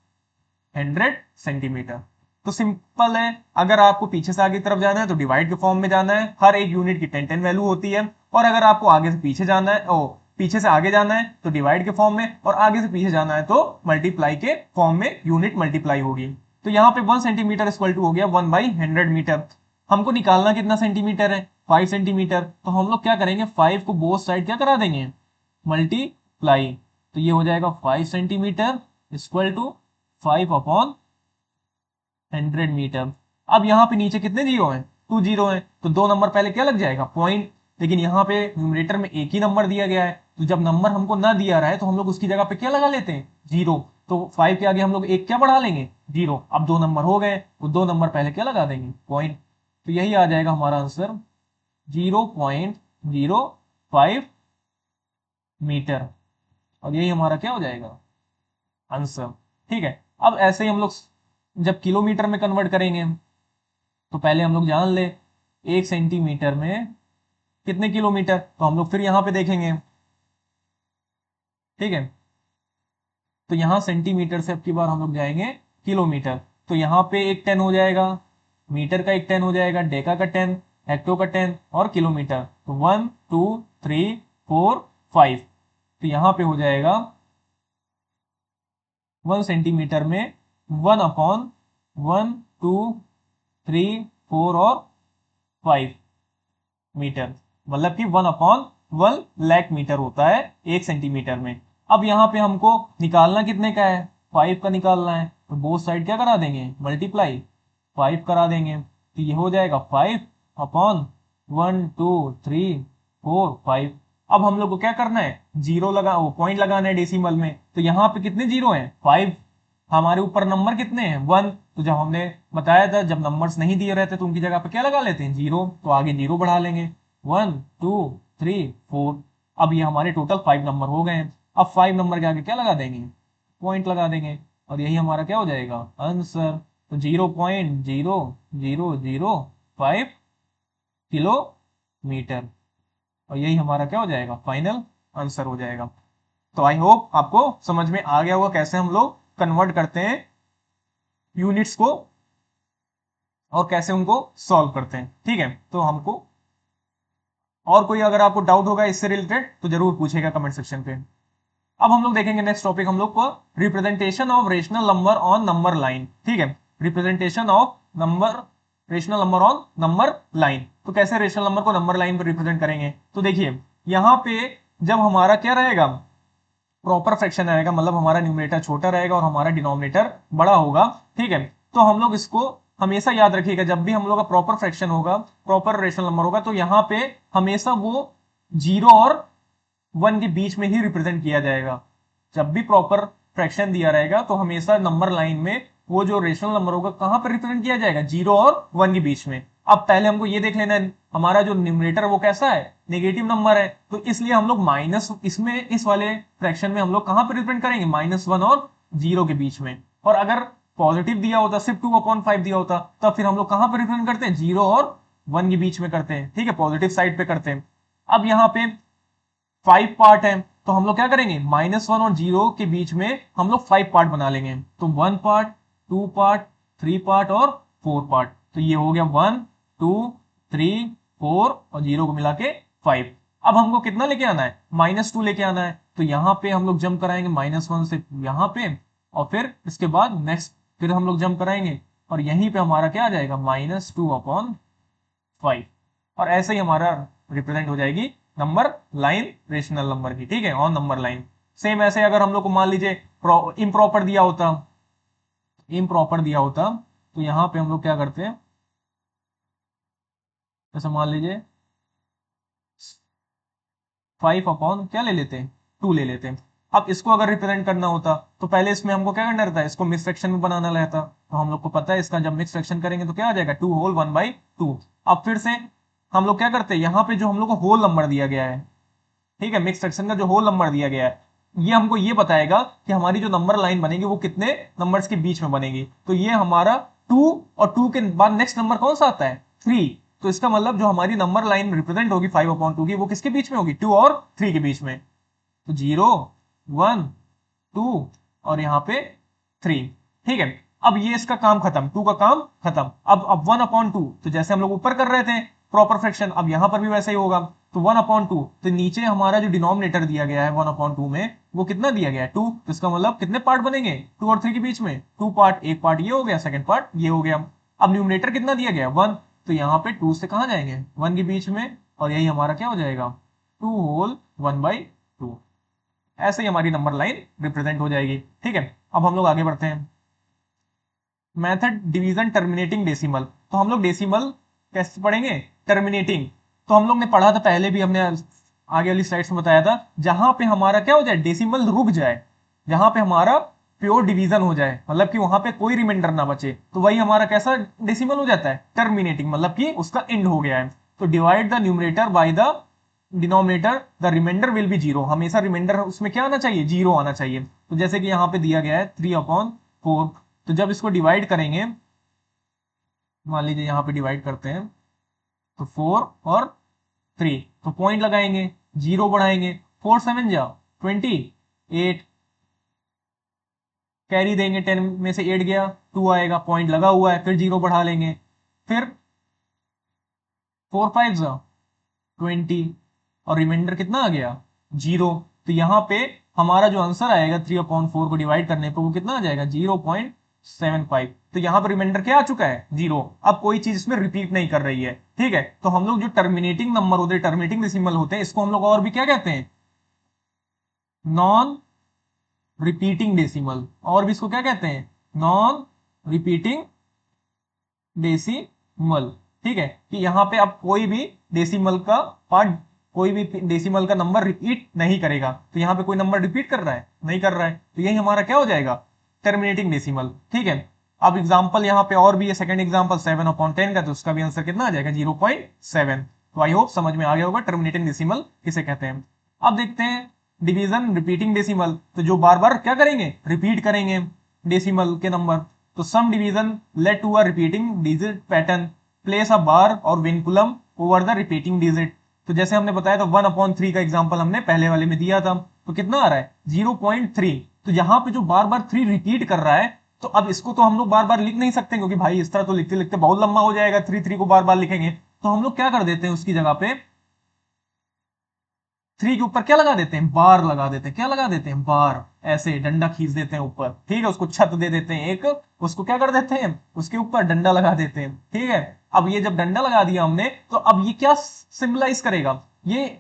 100 सेंटीमीटर। तो सिंपल है, अगर आपको पीछे से आगे की तरफ जाना है तो डिवाइड के फॉर्म में जाना है, हर एक यूनिट की 10 10 वैल्यू होती है। और अगर आपको आगे से पीछे जाना है, ओ पीछे से आगे जाना है तो डिवाइड के फॉर्म में, और आगे से पीछे जाना है तो मल्टीप्लाई के फॉर्म में यूनिट मल्टीप्लाई होगी। तो यहाँ पे 1 सेंटीमीटर इक्वल टू हो गया 1/100 मीटर। हमको निकालना कितना सेंटीमीटर है, 5 सेंटीमीटर। तो हम लोग क्या करेंगे, 5 को बोथ साइड क्या करा देंगे, मल्टीप्लाई। तो ये हो जाएगा 5 सेंटीमीटर इक्वल टू 5/100 मीटर। अब यहाँ पे नीचे कितने जीरो हैं, 2 जीरो हैं, तो 2 नंबर पहले क्या लग जाएगा, पॉइंट। लेकिन यहाँ पे न्यूमरेटर में एक ही नंबर दिया गया है, तो जब नंबर हमको ना दिया रहा है तो हम लोग उसकी जगह पे क्या लगा लेते हैं, जीरो। तो 5 के आगे हम लोग एक क्या बढ़ा लेंगे, जीरो। अब 2 नंबर हो गए, तो 2 नंबर पहले क्या लगा देंगे, पॉइंट। तो यही आ जाएगा हमारा आंसर, 0.05 मीटर। और यही हमारा क्या हो जाएगा, आंसर। ठीक है। अब ऐसे ही हम लोग जब किलोमीटर में कन्वर्ट करेंगे, तो पहले हम लोग जान ले 1 सेंटीमीटर में कितने किलोमीटर, तो हम लोग फिर यहां पे देखेंगे। ठीक है, तो यहां सेंटीमीटर से अब की बार हम लोग जाएंगे किलोमीटर। तो यहाँ पे एक 10 हो जाएगा, मीटर का एक 10 हो जाएगा, डेका का 10, हेक्टो का 10 और किलोमीटर। तो 1 2 3 4 5। तो यहाँ पे हो जाएगा 1 सेंटीमीटर में 1/1 2 3 4 और 5 मीटर, मतलब कि 1/1 लाख मीटर होता है 1 सेंटीमीटर में। अब यहाँ पे हमको निकालना कितने का है, 5 का निकालना है, तो बोथ साइड क्या करा देंगे, मल्टीप्लाई 5 करा देंगे। तो ये हो जाएगा 5/1 2 3 4 5। अब हम लोग को क्या करना है, जीरो लगा, वो पॉइंट लगाना है डेसिमल में। तो यहाँ पे कितने जीरो हैं, 5। हमारे ऊपर नंबर कितने हैं, 1। तो जब हमने बताया था जब नंबर्स नहीं दिए रहते तो उनकी जगह पे क्या लगा लेते हैं, जीरो। तो आगे जीरो बढ़ा लेंगे, 1 2 3 4। अब ये हमारे टोटल 5 नंबर हो गए हैं। अब 5 नंबर के आगे क्या लगा देंगे, पॉइंट लगा देंगे, और यही हमारा क्या हो जाएगा, आंसर। तो 0.0005 किलोमीटर, और यही हमारा क्या हो जाएगा, फाइनल आंसर हो जाएगा। तो आई होप आपको समझ में आ गया होगा कैसे हम लोग कन्वर्ट करते हैं यूनिट्स को और कैसे उनको सॉल्व करते हैं। ठीक है, तो हमको और कोई अगर आपको डाउट होगा इससे रिलेटेड तो जरूर पूछेगा कमेंट सेक्शन पे। अब हम लोग देखेंगे नेक्स्ट टॉपिक हम लोग को, representation of rational number on number line. ठीक है, representation of number rational number on number line. तो कैसे रेशनल नंबर को नंबर लाइन पर रिप्रेजेंट करेंगे, तो देखिए यहाँ पे जब हमारा क्या रहेगा, प्रॉपर फ्रैक्शन रहेगा, मतलब हमारा न्यूमरेटर छोटा रहेगा और हमारा डिनोमिनेटर बड़ा होगा, ठीक है। तो हम लोग इसको हमेशा याद रखिएगा, जब भी हम लोग का प्रॉपर फ्रैक्शन होगा, प्रॉपर रेशनल नंबर होगा, तो यहाँ पे हमेशा वो 0 और 1 के बीच में ही रिप्रेजेंट किया जाएगा। जब भी प्रॉपर फ्रैक्शन दिया रहेगा तो हमेशा नंबर लाइन में वो जो रेशनल नंबर होगा कहां पर रिप्रेजेंट किया जाएगा, 0 और 1 के बीच में। अब पहले हमको ये देख लेना है हमारा जो न्यूमरेटर वो कैसा है, नेगेटिव नंबर है, तो इसलिए हम लोग माइनस इसमें इस वाले फ्रैक्शन में हम लोग कहां पर रिप्रेजेंट करेंगे, -1 और 0 के बीच में। और अगर पॉजिटिव दिया होता, सिर्फ 2/5 दिया होता, तब फिर हम लोग कहां पर रिप्रेजेंट करते हैं, 0 और 1 के बीच में करते हैं, ठीक है, पॉजिटिव साइड पे करते हैं। अब यहाँ पे 5 पार्ट है, तो हम लोग क्या करेंगे, -1 और 0 के बीच में हम लोग 5 पार्ट बना लेंगे। तो 1 पार्ट, 2 पार्ट, 3 पार्ट और 4 पार्ट। तो ये हो गया 1 2 3 4 और 0 को मिला के 5। अब हमको कितना लेके आना है, -2 लेके आना है। तो यहाँ पे हम लोग जंप कराएंगे -1 से यहाँ पे, और फिर इसके बाद नेक्स्ट फिर हम लोग जंप कराएंगे और यहीं पे हमारा क्या आ जाएगा, -2/5। और ऐसे ही हमारा रिप्रेजेंट हो जाएगी नंबर लाइन रेशनल नंबर की, ठीक है, ऑन नंबर लाइन। सेम ऐसे अगर हम लोग को मान लीजिए इम्प्रॉपर दिया होता, तो यहां पे हम लोग क्या करते हैं, जैसे मान लीजिए 5 क्या ले लेते हैं, 2 ले लेते हैं। अब इसको अगर रिप्रेजेंट करना होता तो पहले इसमें हमको क्या करना रहता है, इसको मिक्स फ्रैक्शन में बनाना रहता। तो हम लोग को पता है इसका जब मिक्स फ्रैक्शन करेंगे तो क्या आ जाएगा, 2 होल 1/2। अब फिर से हम लोग क्या करते हैं, यहाँ पे जो हम लोग को होल नंबर दिया गया है, ठीक है, मिक्स फ्रैक्शन का जो होल नंबर दिया गया है, ये हमको ये बताएगा कि हमारी जो नंबर लाइन बनेगी वो कितने नंबर्स के बीच में बनेगी। तो ये हमारा 2 और 2 के बाद नेक्स्ट नंबर कौन सा आता है, 3। तो इसका मतलब जो हमारी नंबर लाइन रिप्रेजेंट होगी 5/2 की, वो किसके बीच में होगी, 2 और 3 के बीच में। तो 0 1 2 और यहाँ पे 3, ठीक है। अब ये इसका काम खत्म, 2 का काम खत्म। अब 1/2, तो जैसे हम लोग ऊपर कर रहे थे प्रॉपर फ्रैक्शन, अब यहां पर भी वैसा ही होगा। तो 1/2, तो नीचे हमारा जो डिनोमिनेटर दिया गया है 1/2 में, वो कितना दिया गया है, 2। तो इसका मतलब कितने पार्ट बनेंगे, 2 और 3 के बीच में 2 पार्ट, एक पार्ट ये हो गया, सेकंड पार्ट ये हो गया। अब न्यूमरेटर कितना दिया गया, 1। तो यहाँ पे 2 से कहां जाएंगे, 1 के बीच में, और यही हमारा क्या हो जाएगा, 2 होल 1/2। ऐसे ही हमारी नंबर लाइन रिप्रेजेंट हो जाएगी, ठीक है। अब हम लोग आगे बढ़ते हैं, मेथड डिवीजन टर्मिनेटिंग डेसिमल। तो हम लोग डेसिमल कैसे पढ़ेंगे, टर्मिनेटिंग। तो हम लोग ने पढ़ा था पहले भी, हमने आगे वाली स्लाइड्स में बताया था, जहां पे हमारा क्या हो जाए, डेसिमल रुक जाए, जहां पे हमारा प्योर डिवीजन हो जाए, मतलब कि वहां पे कोई रिमाइंडर ना बचे, तो वही हमारा कैसा डेसिमल हो जाता है, टर्मिनेटिंग, मतलब कि उसका एंड हो गया है। तो divide the numerator by the denominator, the remainder will be 0। हमेशा रिमाइंडर उसमें क्या आना चाहिए, 0 आना चाहिए। तो जैसे कि यहाँ पे दिया गया है 3/4, तो जब इसको डिवाइड करेंगे, मान लीजिए यहाँ पे डिवाइड करते हैं, तो 4 और 3, तो पॉइंट लगाएंगे, 0 बढ़ाएंगे, 4 7 जा 28, कैरी देंगे, 10 में से 8 गया, 2 आएगा, पॉइंट लगा हुआ है, फिर 0 बढ़ा लेंगे, फिर 4 5 जा 20, और रिमाइंडर कितना आ गया, 0। तो यहाँ पे हमारा जो आंसर आएगा 3/4 को डिवाइड करने पर, वो कितना आ जाएगा, 0.75। तो यहाँ पर रिमाइंडर क्या आ चुका है, 0। अब कोई चीज इसमें रिपीट नहीं कर रही है, ठीक है। तो हम लोग जो टर्मिनेटिंग नंबर होते हैं, टर्मिनेटिंग डेसिमल होते हैं, इसको हम लोग और भी क्या कहते हैं, नॉन रिपीटिंग डेसिमल। और भी इसको क्या कहते हैं, नॉन रिपीटिंग डेसिमल, ठीक है। कि यहाँ पे अब कोई भी डेसिमल का पार्ट, कोई भी डेसिमल का नंबर रिपीट नहीं करेगा। तो यहाँ पे कोई नंबर रिपीट कर रहा है, नहीं कर रहा है, तो यही हमारा क्या हो जाएगा, टर्मिनेटिंग डेसिमल, ठीक है। अब एग्जांपल यहाँ पे और भी है, सेकंड एग्जांपल 7/10 का, तो उसका भी आंसर कितना आ जाएगा, 0.7। तो आई होप समझ में आ गया होगा टर्मिनेटिंग डेसिमल किसे कहते हैं। अब देखते हैं डिवीजन रिपीटिंग डेसिमल, तो जो बार बार क्या करेंगे, रिपीट करेंगे डेसिमल के नंबर। तो some division led to a repeating digit pattern, place a bar और vinculum over the repeating digit. तो जैसे हमने बताया था 1/3 का एग्जांपल हमने पहले वाले में दिया था, तो कितना आ रहा है, 0.3। तो यहाँ पे जो बार बार 3 रिपीट कर रहा है, तो अब इसको तो हम लोग बार बार लिख नहीं सकते, क्योंकि भाई इस तरह तो लिखते लिखते बहुत लंबा हो जाएगा, 3 को बार बार लिखेंगे। तो हम लोग क्या कर देते हैं, उसकी जगह पे 3 के ऊपर क्या लगा देते हैं, बार लगा देते हैं, क्या लगा देते हैं, बार, ऐसे डंडा खींच देते हैं ऊपर, ठीक है। उसको छत दे देते हैं एक, उसको क्या कर देते हैं, उसके ऊपर डंडा लगा देते हैं, ठीक है। अब ये जब डंडा लगा दिया हमने, तो अब ये क्या सिंबलाइज करेगा, ये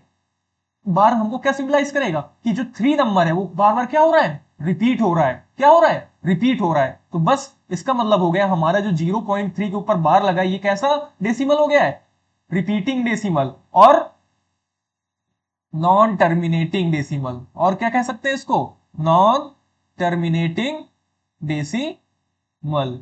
बार हमको क्या सिंबलाइज करेगा कि जो 3 नंबर है वो बार बार क्या हो रहा है, रिपीट हो रहा है। क्या हो रहा है, रिपीट हो रहा है। तो बस इसका मतलब हो गया हमारा जो 0.3 के ऊपर बार लगा, ये कैसा डेसिमल हो गया है, रिपीटिंग डेसिमल और नॉन टर्मिनेटिंग डेसिमल। और क्या कह सकते हैं इसको, नॉन टर्मिनेटिंग डेसिमल।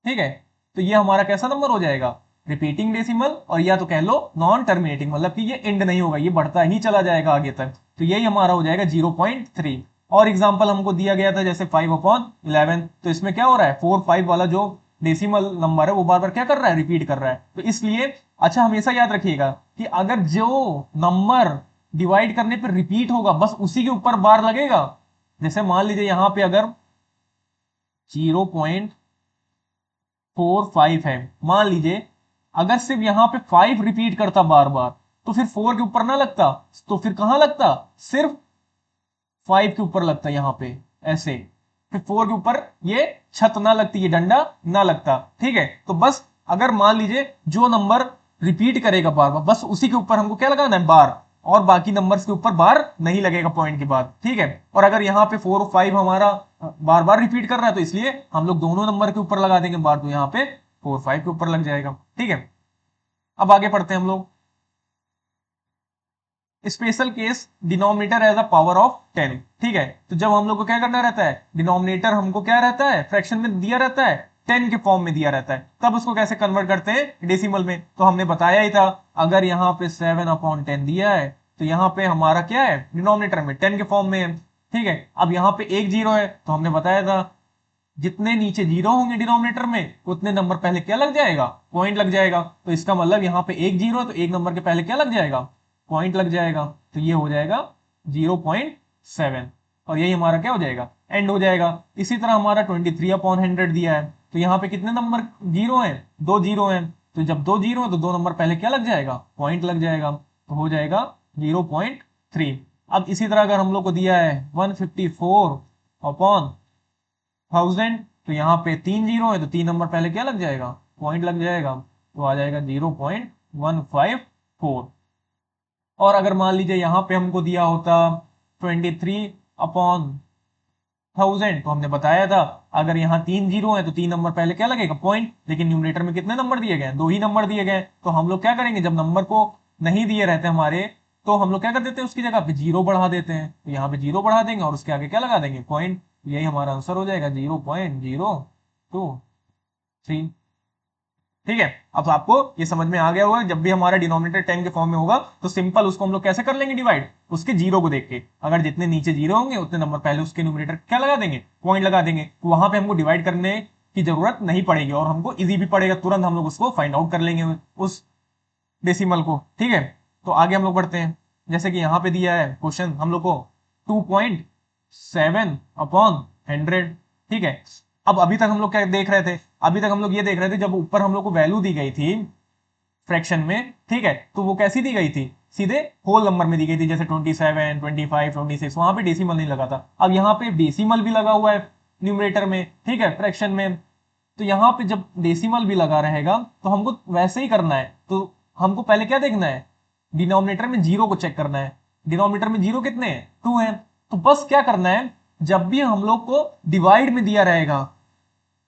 ठीक है, तो ये हमारा कैसा नंबर हो जाएगा, रिपीटिंग डेसिमल, और या तो कह लो नॉन टर्मिनेटिंग, मतलब कि ये एंड नहीं होगा, ये बढ़ता ही चला जाएगा आगे तक। तो यही हमारा हो जाएगा 0.3। और एग्जांपल हमको दिया गया था जैसे 5/11, तो इसमें क्या हो रहा है, 4 5 वाला जो डेसिमल नंबर है वो बार बार क्या कर रहा है, रिपीट कर रहा है। तो इसलिए अच्छा हमेशा याद रखिएगा कि अगर जो नंबर डिवाइड करने पर रिपीट होगा बस उसी के ऊपर बार लगेगा। जैसे मान लीजिए यहां पे अगर 0.45 है, मान लीजिए अगर सिर्फ यहां पे 5 रिपीट करता बार बार तो फिर 4 के ऊपर ना लगता, तो फिर कहां लगता, सिर्फ 5 के ऊपर लगता यहां पे ऐसे, फिर 4 के ऊपर ये छत ना लगती, ये डंडा ना लगता। ठीक है, तो बस अगर मान लीजिए जो नंबर रिपीट करेगा बार बार बस उसी के ऊपर हमको क्या लगाना है, बार, और बाकी नंबर्स के ऊपर बार नहीं लगेगा पॉइंट के बाद। ठीक है, और अगर यहाँ पे 4 और 5 हमारा बार बार रिपीट कर रहा है तो इसलिए हम लोग दोनों नंबर के ऊपर लगा देंगे बार, तो यहाँ पे 4 5 के ऊपर लग जाएगा। ठीक है, अब आगे पढ़ते हैं हम लोग। Special case denominator as a power of 10। ठीक है, तो जब हम लोग को क्या करना रहता है, डिनोमिनेटर हमको क्या रहता है, फ्रैक्शन में दिया रहता है, 10 के फॉर्म में दिया रहता है, तब उसको कैसे कन्वर्ट करते हैं डेसिमल में, तो हमने बताया ही था। अगर यहाँ पे 7/10 दिया है तो यहाँ पे हमारा क्या है, डिनोमिनेटर में 10 के फॉर्म में है। ठीक है, अब यहाँ पे एक जीरो है तो हमने बताया था जितने नीचे जीरो होंगे डिनोमिनेटर में उतने नंबर पहले क्या लग जाएगा, पॉइंट लग जाएगा। तो इसका मतलब यहाँ पे एक जीरो है तो एक नंबर के पहले क्या लग जाएगा, पॉइंट लग जाएगा। तो ये हो जाएगा 0.7, और यही हमारा क्या हो जाएगा, एंड हो जाएगा। इसी तरह हमारा 23/100 दिया है, तो यहाँ पे कितने नंबर जीरो है, 2 जीरो है, तो जब 2 जीरो है तो 2 नंबर पहले क्या लग जाएगा, पॉइंट लग जाएगा, तो हो जाएगा 0.3। अब इसी तरह अगर हम लोग को दिया है 154/1000, तो यहाँ पे 3 जीरो है तो 3 नंबर पहले क्या लग जाएगा, पॉइंट लग जाएगा, तो आ जाएगा 0.154। और अगर मान लीजिए यहाँ पे हमको दिया होता 23/1000, तो हमने बताया था अगर यहाँ 3 जीरो है तो 3 नंबर पहले क्या लगेगा, पॉइंट, लेकिन न्यूमरेटर में कितने नंबर दिए गए, 2 ही नंबर दिए गए। तो हम लोग क्या करेंगे, जब नंबर को नहीं दिए रहते हमारे तो हम लोग क्या कर देते हैं, उसकी जगह पे जीरो बढ़ा देते हैं, तो यहाँ पे जीरो बढ़ा देंगे और उसके आगे क्या लगा देंगे, पॉइंट। यही हमारा आंसर हो जाएगा 0.023। ठीक है, अब आपको ये समझ में आ गया होगा, जब भी हमारा डिनोमिनेटर 10 के फॉर्म में होगा तो सिंपल उसको हम लोग कैसे कर लेंगे डिवाइड, उसके जीरो को देख के, अगर जितने नीचे जीरो होंगे उतने नंबर पहले उसके न्यूमरेटर क्या लगा देंगे, पॉइंट लगा देंगे, तो वहां पे हमको डिवाइड करने की जरूरत नहीं पड़ेगी और हमको इजी भी पड़ेगा, तुरंत हम लोग उसको फाइंड आउट कर लेंगे उस डेसिमल को। ठीक है, तो आगे हम लोग बढ़ते हैं। जैसे कि यहाँ पे दिया है क्वेश्चन हम लोग को 2.7/100। ठीक है, अब अभी तक हम लोग क्या देख रहे थे, अभी तक हम लोग ये देख रहे थे जब ऊपर हम लोग को वैल्यू दी गई थी फ्रैक्शन में, ठीक है, तो वो कैसी दी गई थी, सीधे होल नंबर में दी गई थी, जैसे 27 25 26, वहां पे डेसिमल नहीं लगा था। अब यहाँ पे डेसिमल भी लगा हुआ है न्यूमरेटर में, ठीक है, फ्रैक्शन में, तो यहाँ पे जब डेसिमल भी लगा रहेगा तो हमको वैसे ही करना है। तो हमको पहले क्या देखना है, डिनोमिनेटर में जीरो को चेक करना है, डिनोमिनेटर में जीरो कितने हैं, 2 है। तो बस क्या करना है, जब भी हम लोग को डिवाइड में दिया रहेगा,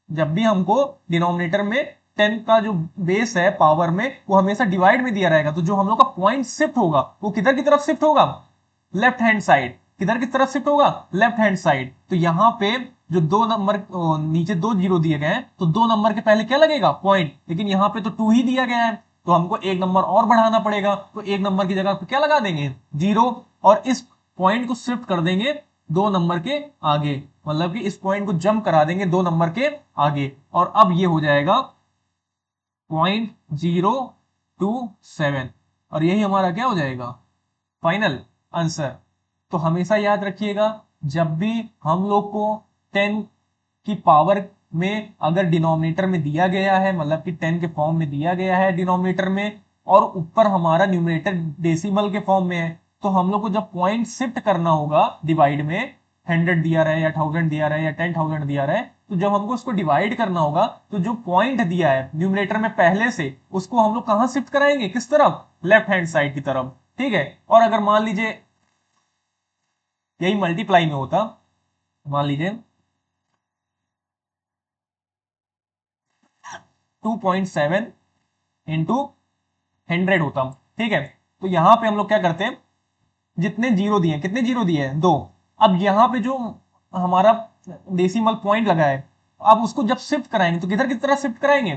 जब भी हमको डिनोमिनेटर में 10 का जो बेस है पावर में वो हमेशा डिवाइड में दिया रहेगा, तो जो हम लोग का पॉइंट शिफ्ट होगा वो किधर की तरफ शिफ्ट होगा, लेफ्ट हैंड साइड। किधर की तरफ शिफ्ट होगा, लेफ्ट हैंड साइड। तो यहाँ पे जो 2 नंबर नीचे 2 जीरो दिए गए हैं तो 2 नंबर के पहले क्या लगेगा, पॉइंट, लेकिन यहाँ पे तो 2 ही दिया गया है तो हमको एक नंबर और बढ़ाना पड़ेगा, तो एक नंबर की जगह पे क्या लगा देंगे, जीरो, और इस पॉइंट को शिफ्ट कर देंगे 2 नंबर के आगे, मतलब कि इस पॉइंट को जंप करा देंगे 2 नंबर के आगे, और अब ये हो जाएगा 0.027, और यही हमारा क्या हो जाएगा, फाइनल आंसर। तो हमेशा याद रखिएगा जब भी हम लोग को 10 की पावर में अगर डिनोमिनेटर में दिया गया है, मतलब कि 10 के फॉर्म में दिया गया है डिनोमिनेटर में, और ऊपर हमारा न्यूमरेटर डेसिमल के फॉर्म में है, तो हम लोग को जब पॉइंट शिफ्ट करना होगा डिवाइड में 100 दिया रहा है या 1000 दिया रहा है या 10,000 दिया रहा है, तो जब हमको उसको डिवाइड करना होगा तो जो पॉइंट दिया है न्यूमरेटर में पहले से, उसको हम लोग कहां शिफ्ट कराएंगे, किस तरफ, लेफ्ट हैंड साइड की तरफ। ठीक है, और अगर मान लीजिए यही मल्टीप्लाई में होता, मान लीजिए 2.7 इंटू 100 होता। ठीक है, तो यहां पे हम लोग क्या करते हैं, जितने जीरो दिए, कितने जीरो दिए हैं, 2। अब यहां पे जो हमारा डेसिमल पॉइंट लगा है, अब उसको जब शिफ्ट कराएंगे तो किधर की तरफ शिफ्ट कराएंगे,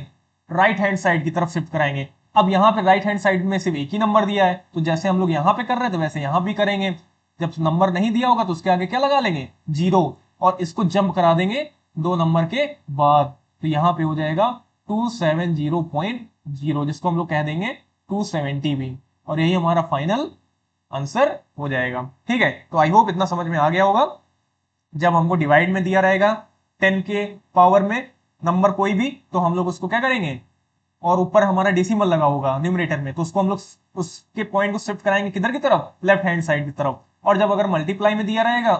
राइट हैंड साइड की तरफ शिफ्ट कराएंगे। अब यहाँ पे राइट हैंड साइड में सिर्फ एक ही नंबर दिया है, तो जैसे हम लोग यहाँ पे कर रहे हैं तो वैसे यहाँ भी करेंगे। जब नंबर नहीं दिया होगा तो उसके आगे क्या लगा लेंगे, जीरो, और इसको जंप करा देंगे 2 नंबर के बाद, तो यहाँ पे हो जाएगा 270.0, जिसको हम लोग कह देंगे 270 भी, और यही हमारा फाइनल आंसर हो जाएगा। ठीक है, तो आई होप इतना समझ में आ गया होगा। जब हमको डिवाइड में दिया रहेगा 10 के पावर में नंबर कोई भी, तो हम लोग उसको क्या करेंगे, और ऊपर हमारा डेसिमल लगा होगा न्यूमरेटर में, तो उसको हम लोग उसके पॉइंट को शिफ्ट कराएंगे किधर की तरफ, लेफ्ट हैंड साइड की तरफ। और जब अगर मल्टीप्लाई में दिया रहेगा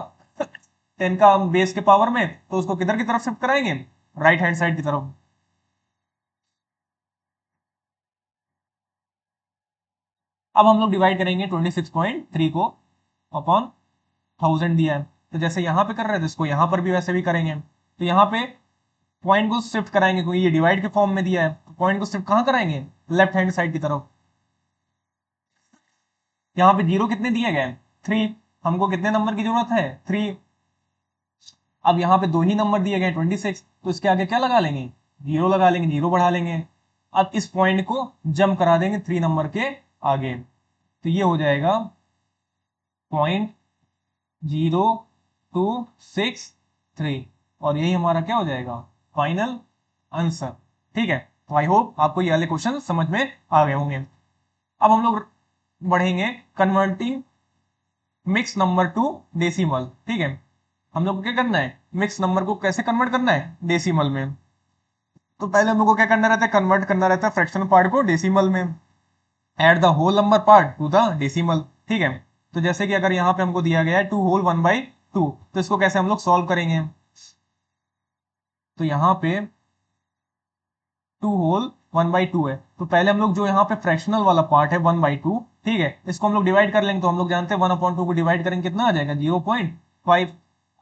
10 का बेस के पावर में, तो उसको किधर की तरफ शिफ्ट कराएंगे, राइट हैंड साइड की तरफ। अब हम लोग डिवाइड करेंगे 26.3 को अपॉन 1000 दिया है, तो जैसे यहां पे कर रहे थे इसको यहां पर भी वैसे भी करेंगे। तो यहाँ पे पॉइंट को शिफ्ट कराएंगे, क्योंकि ये डिवाइड के फॉर्म में दिया है, तो पॉइंट को शिफ्ट कहां कराएंगे, लेफ्ट हैंड साइड की तरफ। यहाँ पे जीरो कितने दिए गए, 3, हमको कितने नंबर की जरूरत है, 3। अब यहाँ पे 2 ही नंबर दिए गए 26, तो इसके आगे क्या लगा लेंगे, जीरो लगा लेंगे, जीरो बढ़ा लेंगे। अब इस पॉइंट को जंप करा देंगे 3 नंबर के आगे, तो ये हो जाएगा 0.0263, और यही हमारा क्या हो जाएगा, फाइनल आंसर। ठीक है, तो आई होप आपको ये वाले क्वेश्चन समझ में आ गए होंगे। अब हम लोग बढ़ेंगे converting mix number two decimal. ठीक है, हम लोग को क्या करना है, मिक्स नंबर को कैसे कन्वर्ट करना है डेसिमल में। तो पहले हम लोग को क्या करना रहता है, कन्वर्ट करना रहता है फ्रैक्शनल पार्ट को डेसिमल में, add the whole number part to the decimal. ठीक है, तो जैसे कि अगर यहाँ पे हमको दिया गया है 2 होल 1/2, तो इसको कैसे हम लोग सॉल्व करेंगे, तो यहाँ पे 2 होल 1/2 है, तो पहले हम लोग जो यहाँ पे फ्रैक्शनल वाला पार्ट है 1/2, ठीक है, इसको हम लोग डिवाइड कर लेंगे, तो हम लोग जानते हैं 1/2 को डिवाइड करेंगे कितना आ जाएगा, 0.5।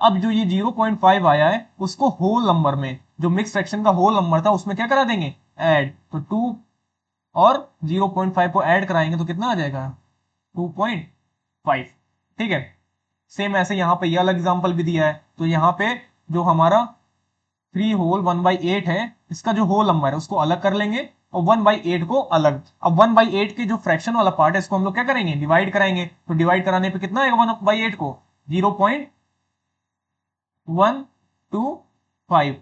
अब जो ये 0.5 आया है उसको होल नंबर में, जो मिक्स फ्रैक्शन का होल नंबर था उसमें क्या करा देंगे, ऐड, तो 2 और 0.5 को ऐड कराएंगे तो कितना आ जाएगा, 2.5। ठीक है, सेम ऐसे यहाँ पे ये अलग एग्जांपल भी दिया है, तो यहाँ पे जो हमारा 3 होल 1/8 है, इसका जो होल नंबर है उसको अलग कर लेंगे, और 1/8 को अलग। अब 1/8 के जो फ्रैक्शन वाला पार्ट है इसको हम लोग क्या करेंगे, डिवाइड कराएंगे, तो डिवाइड कराने पे कितना आएगा 1/8 को, 0.125।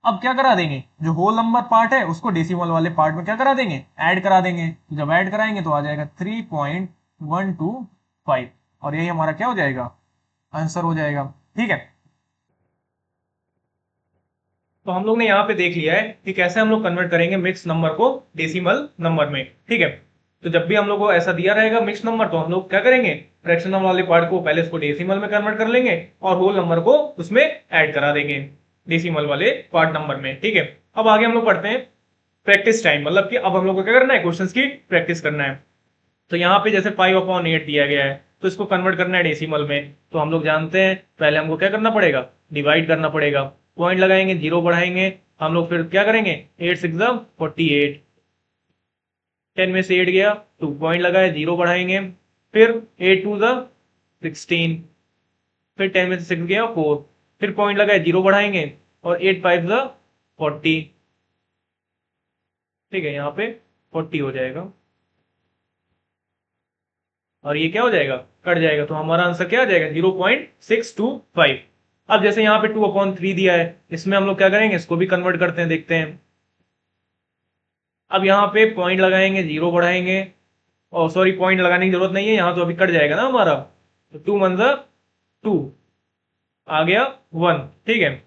अब क्या करा देंगे, जो होल नंबर पार्ट है उसको डेसिमल वाले पार्ट में क्या करा देंगे, ऐड करा देंगे, तो जब ऐड कराएंगे तो आ जाएगा 3.125, और यही हमारा क्या हो जाएगा, आंसर हो जाएगा। ठीक है, तो हम लोग ने यहाँ पे देख लिया है कि कैसे हम लोग कन्वर्ट करेंगे मिक्स नंबर को डेसिमल नंबर में। ठीक है, तो जब भी हम लोग को ऐसा दिया रहेगा मिक्स नंबर, तो हम लोग क्या करेंगे, फ्रैक्शनल वाले पार्ट को पहले उसको डेसिमल में कन्वर्ट कर लेंगे, और होल नंबर को उसमें ऐड करा देंगे डेसिमल वाले पार्ट नंबर में। ठीक है, अब आगे हम लोग पढ़ते हैं प्रैक्टिस टाइम, मतलब कि अब हम लोग को क्या करना है, क्वेश्चन की प्रैक्टिस करना है। तो यहाँ पे जैसे 5/8 दिया गया है, तो इसको कन्वर्ट करना है डेसिमल में, तो हम लोग जानते हैं पहले हमको क्या करना पड़ेगा, डिवाइड करना पड़ेगा, पॉइंट लगाएंगे, जीरो बढ़ाएंगे, हम लोग फिर क्या करेंगे, 8 6 48, 10 में से 8 गया, 2 पॉइंट लगाए, जीरो बढ़ाएंगे, फिर 8 2 16, फिर 10 में से 6 गया 4, फिर पॉइंट लगाए, जीरो बढ़ाएंगे, और 8 5 40। ठीक है, यहाँ पे 40 हो जाएगा, और ये क्या हो जाएगा, कट जाएगा, तो हमारा आंसर क्या आ जाएगा, 0.625। अब जैसे यहाँ पे 2/3 दिया है, इसमें हम लोग क्या करेंगे, इसको भी कन्वर्ट करते हैं, देखते हैं। अब यहाँ पे पॉइंट लगाएंगे, जीरो बढ़ाएंगे, और सॉरी पॉइंट लगाने की जरूरत नहीं है, यहाँ तो अभी कट जाएगा ना हमारा, तो 2 1 2 आ गया 1। ठीक है,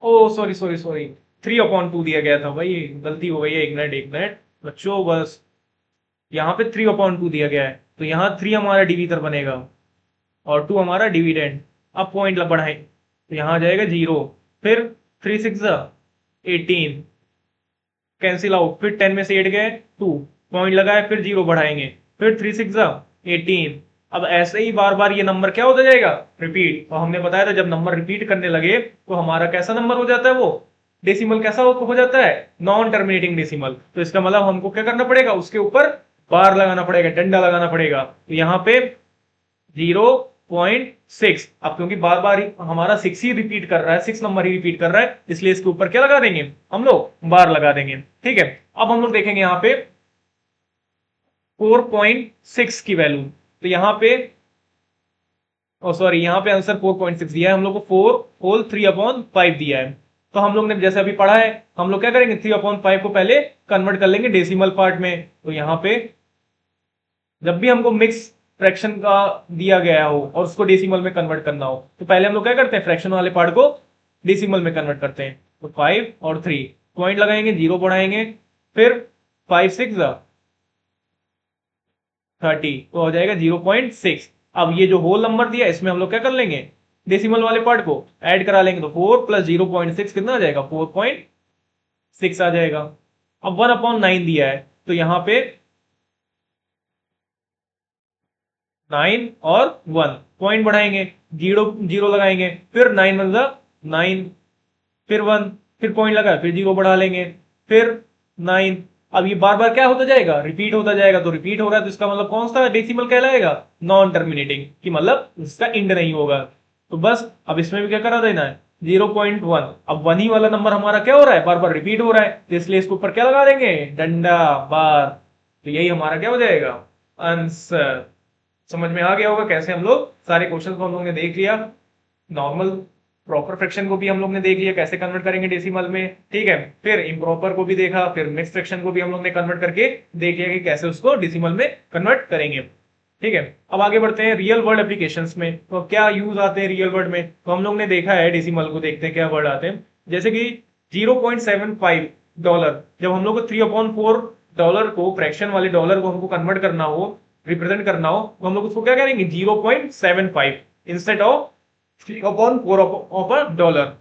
ओ सॉरी सॉरी सॉरी, 3/2 दिया गया था भाई, गलती हो गई है, एक मिनट बच्चों, बस यहाँ पे 3/2 दिया गया है, तो यहाँ 3 हमारा डिवीजर बनेगा, और 2 हमारा डिविडेंड। अब पॉइंट बढ़ाएं तो यहाँ आ जाएगा 0, फिर 3 6 18 कैंसिल आउट, फिर 10 में से 8 गए 2 पॉइंट लगाए, फिर 0 बढ़ाएंगे, फिर 3 6 18। अब ऐसे ही बार बार ये नंबर क्या होता जाएगा, रिपीट। और हमने बताया था जब नंबर रिपीट करने लगे तो हमारा कैसा नंबर हो जाता है, वो डेसिमल कैसा हो जाता है, नॉन टर्मिनेटिंग डेसिमल। तो इसका मतलब हमको क्या करना पड़ेगा, उसके ऊपर बार लगाना पड़ेगा, डंडा लगाना पड़ेगा। तो यहाँ पे 0.6, अब क्योंकि बार बार हमारा 6 ही रिपीट कर रहा है, 6 नंबर ही रिपीट कर रहा है, इसलिए इसके ऊपर क्या लगा देंगे, हम लोग बार लगा देंगे। ठीक है, अब हम लोग देखेंगे यहाँ पे 4.6 की वैल्यू। तो यहाँ पे सॉरी, यहाँ पे आंसर 4.6 दिया है हम लोग को, 4 होल 3/5 दिया है। तो हम लोग ने जैसे अभी पढ़ा है, हम लोग क्या करेंगे, 3/5 को पहले कन्वर्ट कर लेंगे डेसिमल पार्ट में। तो यहाँ पे जब भी हमको मिक्स फ्रैक्शन का दिया गया हो और उसको डेसिमल में कन्वर्ट करना हो, तो पहले हम लोग क्या करते हैं, फ्रैक्शन वाले पार्ट को डेसिमल में कन्वर्ट करते हैं। तो 5 और 3 पॉइंट लगाएंगे, 0 बढ़ाएंगे, फिर 5 6 30 तो हो जाएगा 0.6। अब ये जो होल नंबर दिया इसमें हम लोग क्या कर लेंगे, डेसिमल वाले पार्ट को ऐड करा लेंगे। तो 4 प्लस 0.6 कितना आ जाएगा, 4.6 आ जाएगा। अब 1/9 दिया है तो यहाँ पे 9 और 1 पॉइंट बढ़ाएंगे, 0 0 लगाएंगे, फिर 9 मतलब 9, फिर 1, फिर पॉइंट लगा, फिर 0 बढ़ा लेंगे, फिर 9। अब ये बार बार क्या होता जाएगा, रिपीट होता जाएगा। तो रिपीट हो रहा है तो इसका मतलब कौन सा डेसिमल कहलाएगा, नॉन टर्मिनेटिंग, कि मतलब इसका इंड नहीं होगा। तो बस अब इसमें भी क्या करा देना है, 0.1। अब 1 ही वाला नंबर हमारा क्या हो रहा है, बार बार रिपीट हो रहा है, तो इसलिए इसके ऊपर क्या लगा देंगे, डंडा बार। तो यही हमारा क्या हो जाएगा, आंसर। समझ में आ गया होगा कैसे हम लोग सारे क्वेश्चन को हम लोग ने देख लिया। नॉर्मल प्रॉपर फ्रैक्शन को भी हम लोग ने देख लिया कैसे कन्वर्ट करेंगे डेसिमल में, ठीक है। फिर इम्प्रॉपर को भी देखा, फिर मिक्स फ्रैक्शन को भी हम लोग ने कन्वर्ट करके देख लिया कि कैसे उसको डेसिमल में कन्वर्ट करेंगे, ठीक है। अब आगे बढ़ते हैं रियल वर्ल्ड एप्लीकेशंस में। तो क्या यूज आते हैं रियल वर्ल्ड में, तो हम लोग ने देखा है डेसिमल को, देखते हैं क्या वर्ड आते हैं। जैसे कि $0.75, जब हम लोग को $3/4 को फ्रैक्शन वाले डॉलर को हमको कन्वर्ट करना हो, रिप्रेजेंट करना हो, तो हम लोग उसको क्या करेंगे, 0.75 इंस्टेड ऑफ $3/4।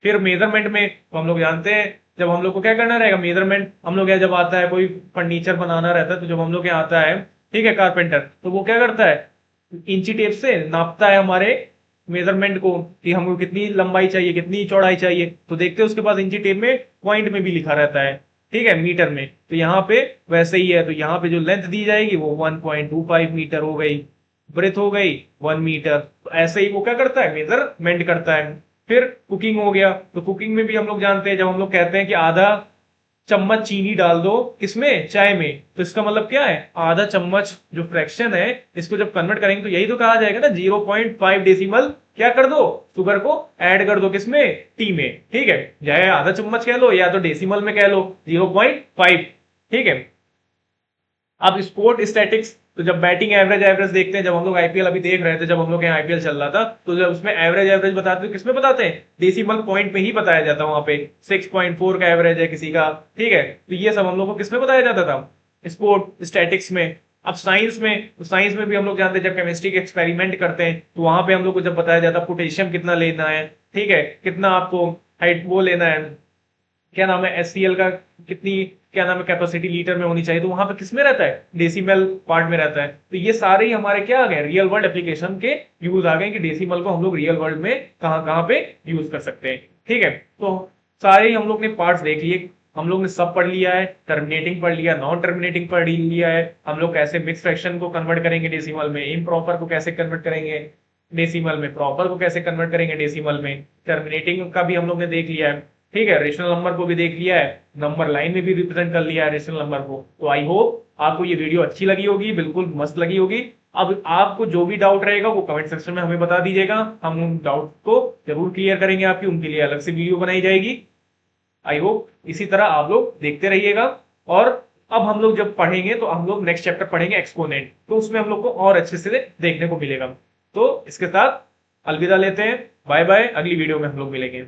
फिर मेजरमेंट में तो हम लोग जानते हैं जब हम लोग को क्या करना रहेगा, मेजरमेंट हम लोग यहाँ जब आता है कोई फर्नीचर बनाना रहता है, तो जब हम लोग यहाँ आता है, ठीक है, कारपेंटर, तो वो क्या करता है, इंची टेप से नापता है हमारे मेजरमेंट को कि हमको कितनी लंबाई चाहिए, कितनी चौड़ाई चाहिए। तो देखते हैं उसके पास इंची टेप में पॉइंट में भी लिखा रहता है, ठीक है, मीटर में। तो यहाँ पे वैसे ही है, तो यहाँ पे जो लेंथ दी जाएगी वो 1.25 मीटर हो गई, ब्रेथ हो गई 1 मीटर। तो ऐसे ही वो क्या करता है, मेजरमेंट करता है। फिर कुकिंग हो गया, तो कुकिंग में भी हम लोग जानते हैं, जब हम लोग कहते हैं कि आधा चम्मच चीनी डाल दो किसमें, चाय में, तो इसका मतलब क्या है, आधा चम्मच जो फ्रैक्शन है इसको जब कन्वर्ट करेंगे तो यही तो कहा जाएगा ना, 0.5 डेसिमल क्या कर दो, शुगर को ऐड कर दो किसमें, टी में, ठीक है। चाहे आधा चम्मच कह लो या तो डेसिमल में कह लो, 0.5, ठीक है। अब स्पोर्ट स्टैटिक्स, तो जब बैटिंग एवरेज देखते हैं, जब हम लोग आईपीएल अभी देख रहे थे, जब हम लोग यहाँ आईपीएल चल रहा था, तो जब उसमें एवरेज बताते हैं, किसमें बताते हैं, डेसिमल पॉइंट में ही बताया जाता है। वहां पे 6.4 का एवरेज है किसी का, ठीक है। तो ये सब हम लोग को किसमें बताया जाता था, स्पोर्ट स्टैटिक्स में। अब साइंस में, तो साइंस में भी हम लोग जानते हैं जब केमिस्ट्री के एक्सपेरिमेंट करते हैं तो वहां पे हम लोग को जब बताया जाता है पोटेशियम कितना लेना है, ठीक है, कितना आपको हाइट वो लेना है, क्या नाम है, एचसीएल का कितनी, क्या नाम है, कैपेसिटी लीटर में होनी चाहिए, तो वहां पे किसमें रहता है, डेसिमल पार्ट में रहता है। तो ये सारे ही हमारे क्या आ गए, रियल वर्ल्ड एप्लीकेशन के यूज आ गए कि डेसिमल को हम लोग रियल वर्ल्ड में कहां कहां पे यूज कर सकते हैं, ठीक है। तो सारे ही हम लोग ने पार्ट्स देख लिए, हम लोग ने सब पढ़ लिया है, टर्मिनेटिंग पढ़ लिया, नॉन टर्मिनेटिंग पढ़ लिया है, हम लोग कैसे मिक्स फ्रैक्शन को कन्वर्ट करेंगे डेसिमल में, इम्प्रॉपर को कैसे कन्वर्ट करेंगे डेसिमल में, प्रॉपर को कैसे कन्वर्ट करेंगे डेसिमल में, टर्मिनेटिंग का भी हम लोग ने देख लिया है, ठीक है, रेशनल नंबर को भी देख लिया है, नंबर लाइन में भी रिप्रेजेंट कर लिया है रेशनल नंबर को। तो आई होप आपको ये वीडियो अच्छी लगी होगी, बिल्कुल मस्त लगी होगी। अब आपको जो भी डाउट रहेगा वो कमेंट सेक्शन में हमें बता दीजिएगा, हम उन डाउट को जरूर क्लियर करेंगे आपकी, उनके लिए अलग से वीडियो बनाई जाएगी। आई होप इसी तरह आप लोग देखते रहिएगा। और अब हम लोग जब पढ़ेंगे तो हम लोग नेक्स्ट चैप्टर पढ़ेंगे एक्सपोनेंट, तो उसमें हम लोग को और अच्छे से देखने को मिलेगा। तो इसके साथ अलविदा लेते हैं, बाय बाय, अगली वीडियो में हम लोग मिलेंगे।